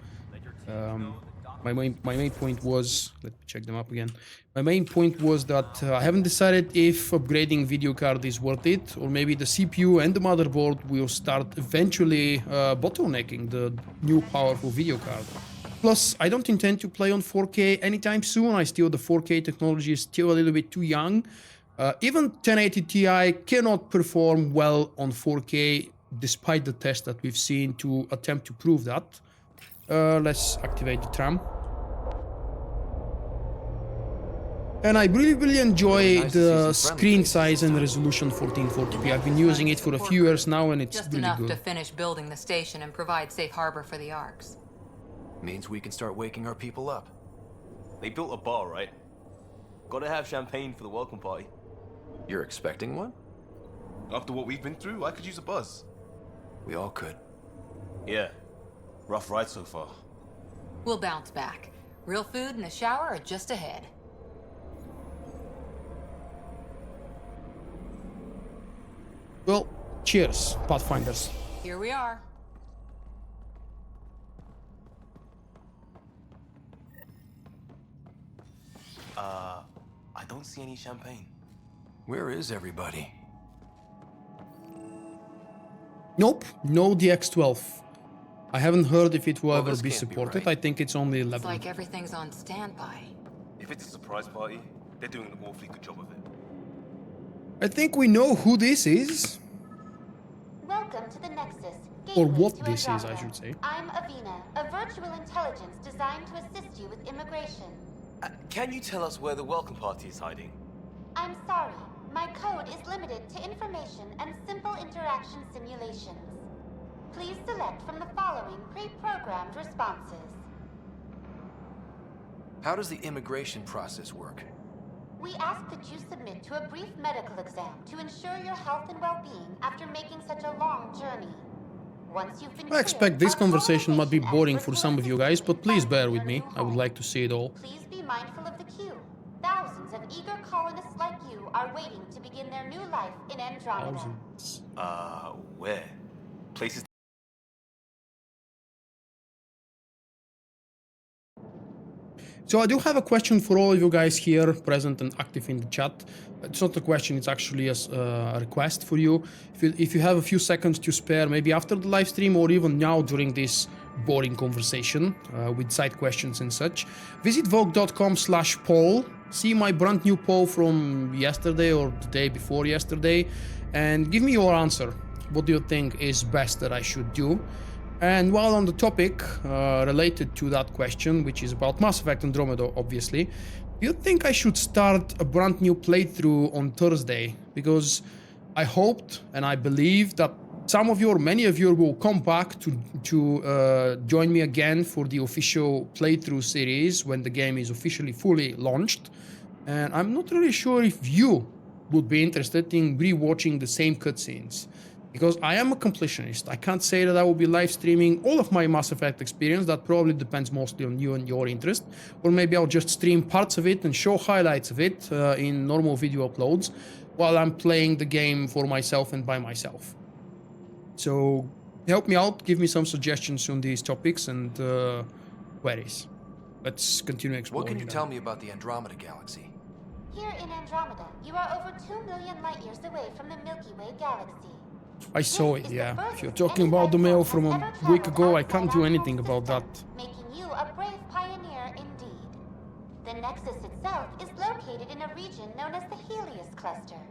my main point was, let me check them up again. My main point was that I haven't decided if upgrading video card is worth it, or maybe the CPU and the motherboard will start eventually bottlenecking the new powerful video card. Plus, I don't intend to play on 4K anytime soon. I still, the 4K technology is still a little bit too young. Even 1080 Ti cannot perform well on 4K, despite the test that we've seen to attempt to prove that. Let's activate the tram. And I really enjoy the screen size and resolution 1440p. I've been using it for a few years now, and it's Just really enough good. to finish building the station and provide safe harbor for the arcs. Means we can start waking our people up. They built a bar, right? Gotta have champagne for the welcome party. You're expecting one? After what we've been through, I could use a buzz. We all could. Yeah. Rough ride so far. We'll bounce back. Real food and a shower are just ahead. Well, cheers, Pathfinders. Here we are. I don't see any champagne. Where is everybody? Nope, no DX12. I haven't heard if it will Well, ever this be can't be supported. right. I think it's only 11. It's like everything's on standby. If it's a surprise party, they're doing an awfully good job of it. I think we know who this is. Welcome to the Nexus. Or gateway what to this is, Andromeda. I should say. I'm Avina, a virtual intelligence designed to assist you with immigration. Can you tell us where the welcome party is hiding? I'm sorry, my code is limited to information and simple interaction simulations. Please select from the following pre-programmed responses. How does the immigration process work? We ask that you submit to a brief medical exam to ensure your health and well-being after making such a long journey. Once you've been I expect this conversation might be boring for some of you guys, but please bear with me. I would like to see it all. Please be mindful of the queue. Thousands of eager colonists like you are waiting to begin their new life in Andromeda. Thousands. Where? Places. So I do have a question for all of you guys here present and active in the chat. It's not a question, it's actually a request for you. If you have a few seconds to spare, maybe after the live stream or even now during this boring conversation with side questions and such, visit Vulkk.com/poll, see my brand new poll from yesterday or the day before yesterday, and give me your answer. What do you think is best that I should do? And while on the topic related to that question, which is about Mass Effect Andromeda, obviously, do you think I should start a brand new playthrough on Thursday? Because I hoped and I believe that some of you or many of you will come back to join me again for the official playthrough series when the game is officially fully launched. And I'm not really sure if you would be interested in rewatching the same cutscenes. Because I am a completionist. I can't say that I will be live streaming all of my Mass Effect experience. That probably depends mostly on you and your interest. Or maybe I'll just stream parts of it and show highlights of it in normal video uploads while I'm playing the game for myself and by myself. So help me out, give me some suggestions on these topics and queries. Let's continue exploring. What can you tell me about the Andromeda galaxy? Here in Andromeda, you are over 2 million light years away from the Milky Way galaxy. I saw it, yeah. If you're talking about the mail from a week ago, I can't do anything about that. Making you a brave pioneer indeed. The Nexus itself is located in a region known as the Helios Cluster.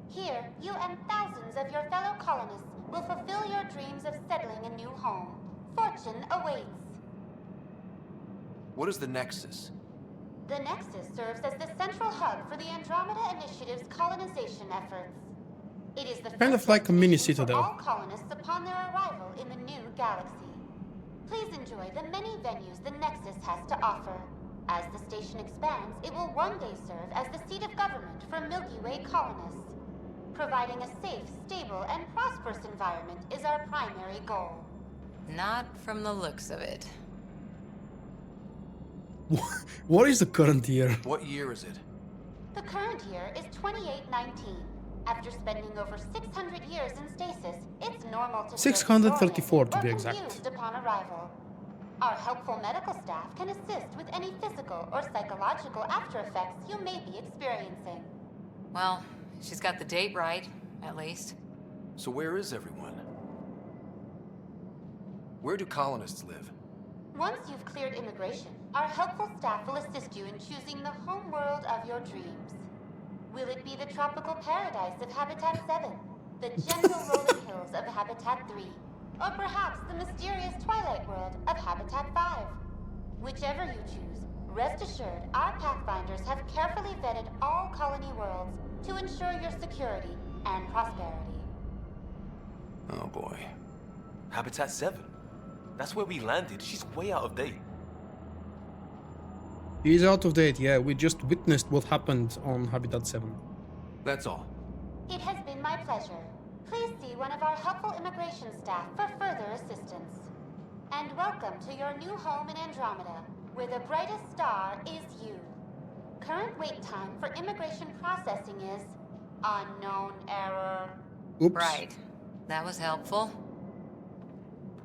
Here, you and thousands of your fellow colonists will fulfill your dreams of settling a new home. Fortune awaits. What is the Nexus? The Nexus serves as the central hub for the Andromeda Initiative's colonization efforts. It is the Kind of like a mini citadel. all colonists upon their arrival in the new galaxy. Please enjoy the many venues the Nexus has to offer. As the station expands, it will one day serve as the seat of government for Milky Way colonists. Providing a safe, stable, and prosperous environment is our primary goal. Not from the looks of it. What is the current year? What year is it? The current year is 2819. After spending over 600 years in stasis, it's normal to feel 634 to be disoriented or exact. confused upon arrival. Our helpful medical staff can assist with any physical or psychological after effects you may be experiencing. Well, she's got the date right, at least. So where is everyone? Where do colonists live? Once you've cleared immigration, our helpful staff will assist you in choosing the home world of your dreams. Will it be the tropical paradise of Habitat 7, the gentle rolling hills of Habitat 3, or perhaps the mysterious twilight world of Habitat 5? Whichever you choose, rest assured our Pathfinders have carefully vetted all colony worlds to ensure your security and prosperity. Oh boy. Habitat 7? That's where we landed. She's way out of date. He's out of date, yeah. We just witnessed what happened on Habitat 7. That's all. It has been my pleasure. Please see one of our helpful immigration staff for further assistance. And welcome to your new home in Andromeda, where the brightest star is you. Current wait time for immigration processing is unknown error. Oops. Right. That was helpful.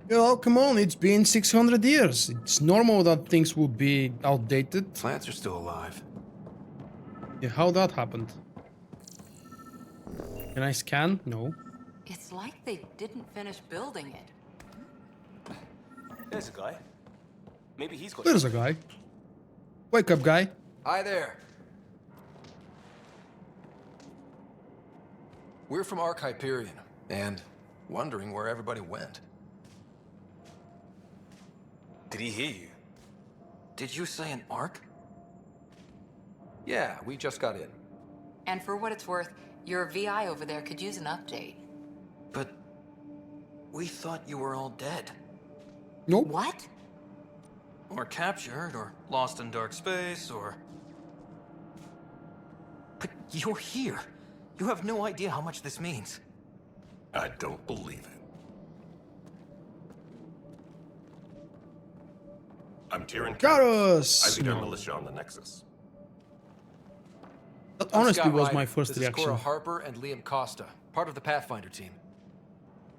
You know, come on, it's been 600 years. It's normal that things would be outdated. Plants are still alive. Yeah, how that happened? Can I scan? No. It's like they didn't finish building it. There's a guy. Maybe he's got... There's a guy. Wake up, guy. Hi there. We're from Ark Hyperion, and wondering where everybody went. Did he hear you? Did you say an Ark? Yeah, we just got in. And for what it's worth, your VI over there could use an update. But we thought you were all dead. Nope. What? Or captured, or lost in dark space, or... But you're here. You have no idea how much this means. I don't believe it. I'm Tyrion. Garrus! I lead our No. militia on the Nexus. That I'm honestly Scott was Ryder. my first This reaction. is Cora Harper and Liam Costa, part of the Pathfinder team.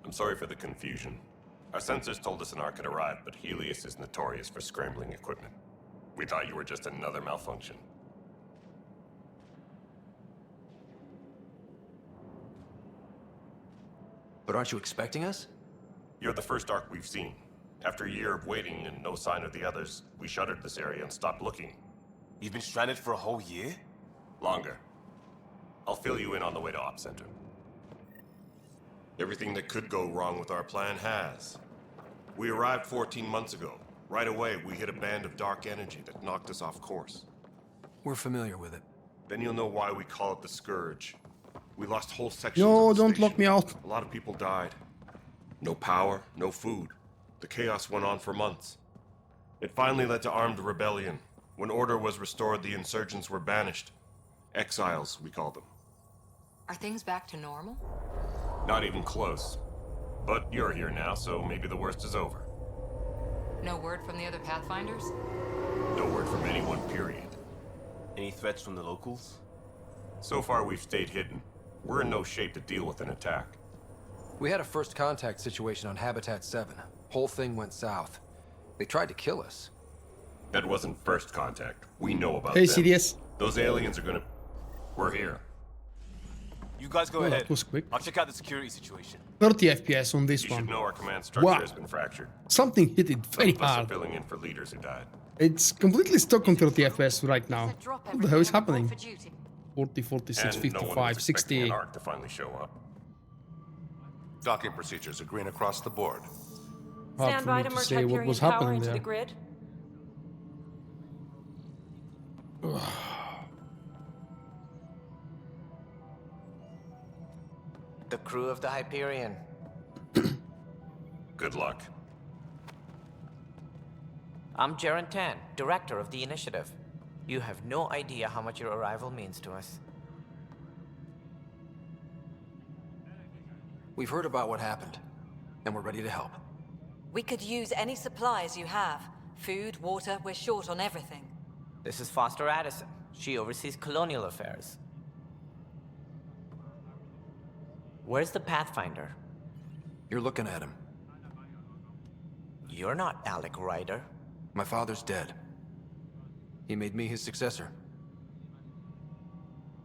I'm sorry for the confusion. Our sensors told us an Ark had arrived, but Helios is notorious for scrambling equipment. We thought you were just another malfunction. But aren't you expecting us? You're the first Ark we've seen. After a year of waiting and no sign of the others, we shuttered this area and stopped looking. You've been stranded for a whole year? Longer. I'll fill you in on the way to Op Center. Everything that could go wrong with our plan has. We arrived 14 months ago. Right away, we hit a band of dark energy that knocked us off course. We're familiar with it. Then you'll know why we call it the Scourge. We lost whole sections No, of the don't station. lock me out. A lot of people died. No power, no food. The chaos went on for months. It finally led to armed rebellion. When order was restored, the insurgents were banished. Exiles, we call them. Are things back to normal? Not even close. But you're here now, so maybe the worst is over. No word from the other Pathfinders? No word from anyone, period. Any threats from the locals? So far, we've stayed hidden. We're in no shape to deal with an attack. We had a first contact situation on Habitat 7. Whole thing went south. They tried to kill us. That wasn't first contact. We know about Hey, them. CDS. Those aliens are gonna... We're here. You guys go Oh, ahead. that was quick. I'll check out the security situation. 30 FPS on this You one. should know our command structure Wow. has been fractured. Something hit it very Some of us are hard. filling in for leaders who died. It's completely stuck on 30 FPS right now. What the hell is happening? 40, 46, And no one 55, was expecting 60. an Ark to finally show up. Docking procedures are green across the board. Hard Stand for by me to to merge say what Hyperion was power happening into there. the grid. The crew of the Hyperion. Good luck. I'm Jaren Tan, director of the initiative. You have no idea how much your arrival means to us. We've heard about what happened, and we're ready to help. We could use any supplies you have. Food, water, we're short on everything. This is Foster Addison. She oversees colonial affairs. Where's the Pathfinder? You're looking at him. You're not Alec Ryder. My father's dead. He made me his successor.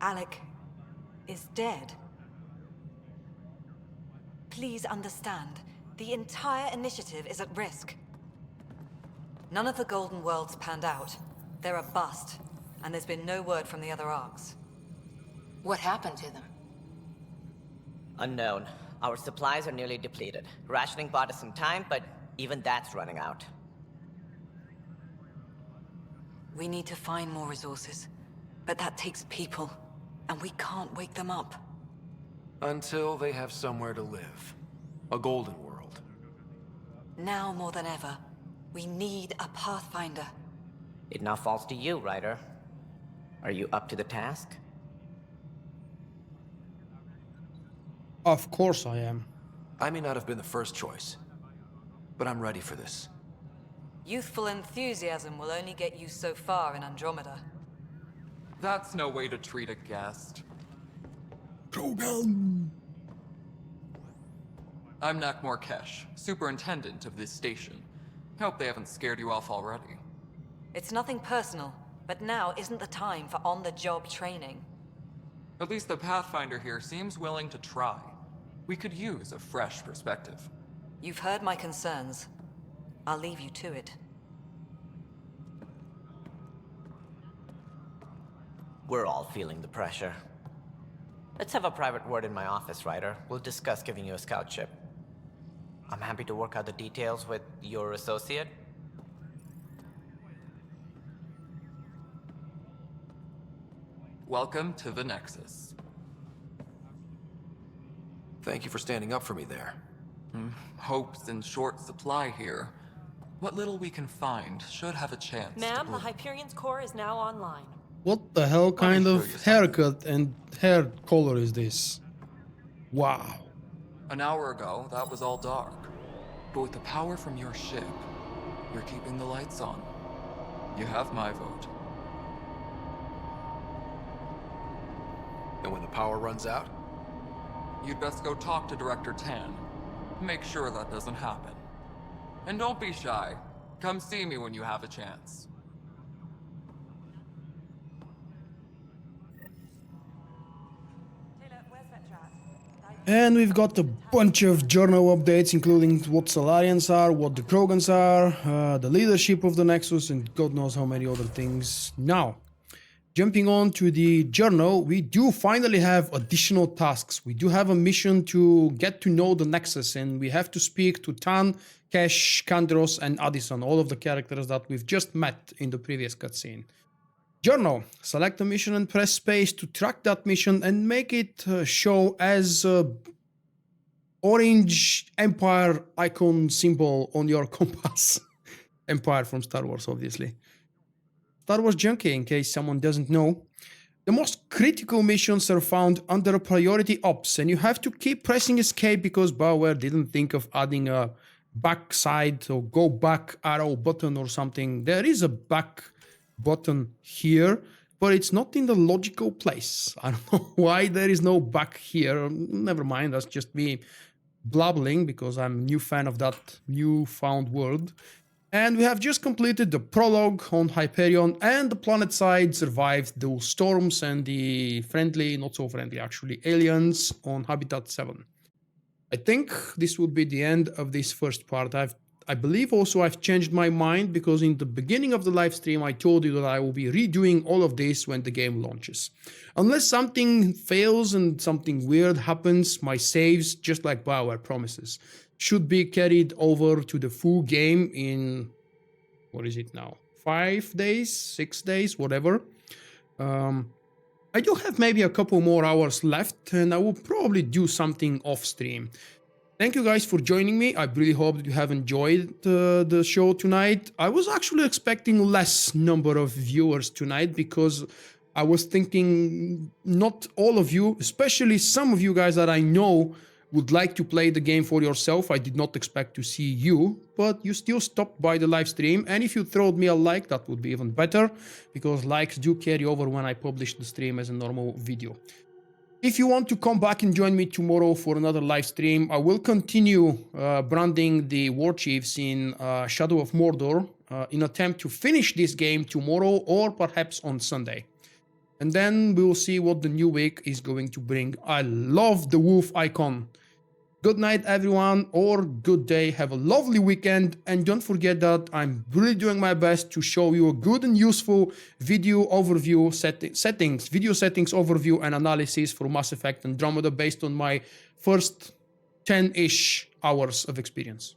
Alec is dead. Please understand, the entire initiative is at risk. None of the Golden Worlds panned out. They're a bust, and there's been no word from the other arcs. What happened to them? Unknown. Our supplies are nearly depleted. Rationing bought us some time, but even that's running out. We need to find more resources, but that takes people, and we can't wake them up. Until they have somewhere to live. A golden world. Now more than ever, we need a Pathfinder. It now falls to you, Ryder. Are you up to the task? Of course I am. I may not have been the first choice, but I'm ready for this. Youthful enthusiasm will only get you so far in Andromeda. That's no way to treat a guest. Krogan! I'm Nakmor Kesh, superintendent of this station. Hope they haven't scared you off already. It's nothing personal, but now isn't the time for on-the-job training. At least the Pathfinder here seems willing to try. We could use a fresh perspective. You've heard my concerns. I'll leave you to it. We're all feeling the pressure. Let's have a private word in my office, Ryder. We'll discuss giving you a scout ship. I'm happy to work out the details with your associate. Welcome to the Nexus. Thank you for standing up for me there. Hope's in short supply here. What little we can find should have a chance. Ma'am, the Hyperion's core is now online. What the hell kind of haircut and hair color is this? Wow. An hour ago, that was all dark. But with the power from your ship, you're keeping the lights on. You have my vote. And when the power runs out? You'd best go talk to Director Tan. Make sure that doesn't happen. And don't be shy. Come see me when you have a chance. And we've got a bunch of journal updates, including what Salarians are, what the Krogans are, the leadership of the Nexus, and God knows how many other things. Now, jumping on to the journal, we do finally have additional tasks. We do have a mission to get to know the Nexus, and we have to speak to Tan, Kesh, Kandros, and Addison, all of the characters that we've just met in the previous cutscene. Journal. Select a mission and press space to track that mission and make it show as orange Empire icon symbol on your compass. Empire from Star Wars, obviously. Star Wars Junkie, in case someone doesn't know. The most critical missions are found under priority ops, and you have to keep pressing escape because Bioware didn't think of adding a backside or go back arrow button or something. There is a back button here, but it's not in the logical place. I don't know why there is no back here. Never mind, that's just me blabbling because I'm a new fan of that newfound word. And we have just completed the prologue on Hyperion, and the planet side survived those storms and the friendly, not so friendly actually, aliens on Habitat 7. I think this would be the end of this first part. I believe also I've changed my mind because in the beginning of the live stream I told you that I will be redoing all of this when the game launches. Unless something fails and something weird happens, my saves, just like Bioware promises, should be carried over to the full game in, what is it now, 5 days, 6 days, whatever. I do have maybe a couple more hours left and I will probably do something off stream. Thank you guys for joining me. I really hope that you have enjoyed the show tonight. I was actually expecting less number of viewers tonight because I was thinking not all of you, especially some of you guys that I know would like to play the game for yourself. I did not expect to see you, but you still stopped by the live stream. And if you throwed me a like, that would be even better because likes do carry over when I publish the stream as a normal video. If you want to come back and join me tomorrow for another live stream, I will continue branding the war chiefs in Shadow of Mordor in attempt to finish this game tomorrow or perhaps on Sunday. And then we will see what the new week is going to bring. I love the wolf icon. Good night, everyone, or good day. Have a lovely weekend. And don't forget that I'm really doing my best to show you a good and useful video overview, video settings overview and analysis for Mass Effect Andromeda based on my first 10-ish hours of experience.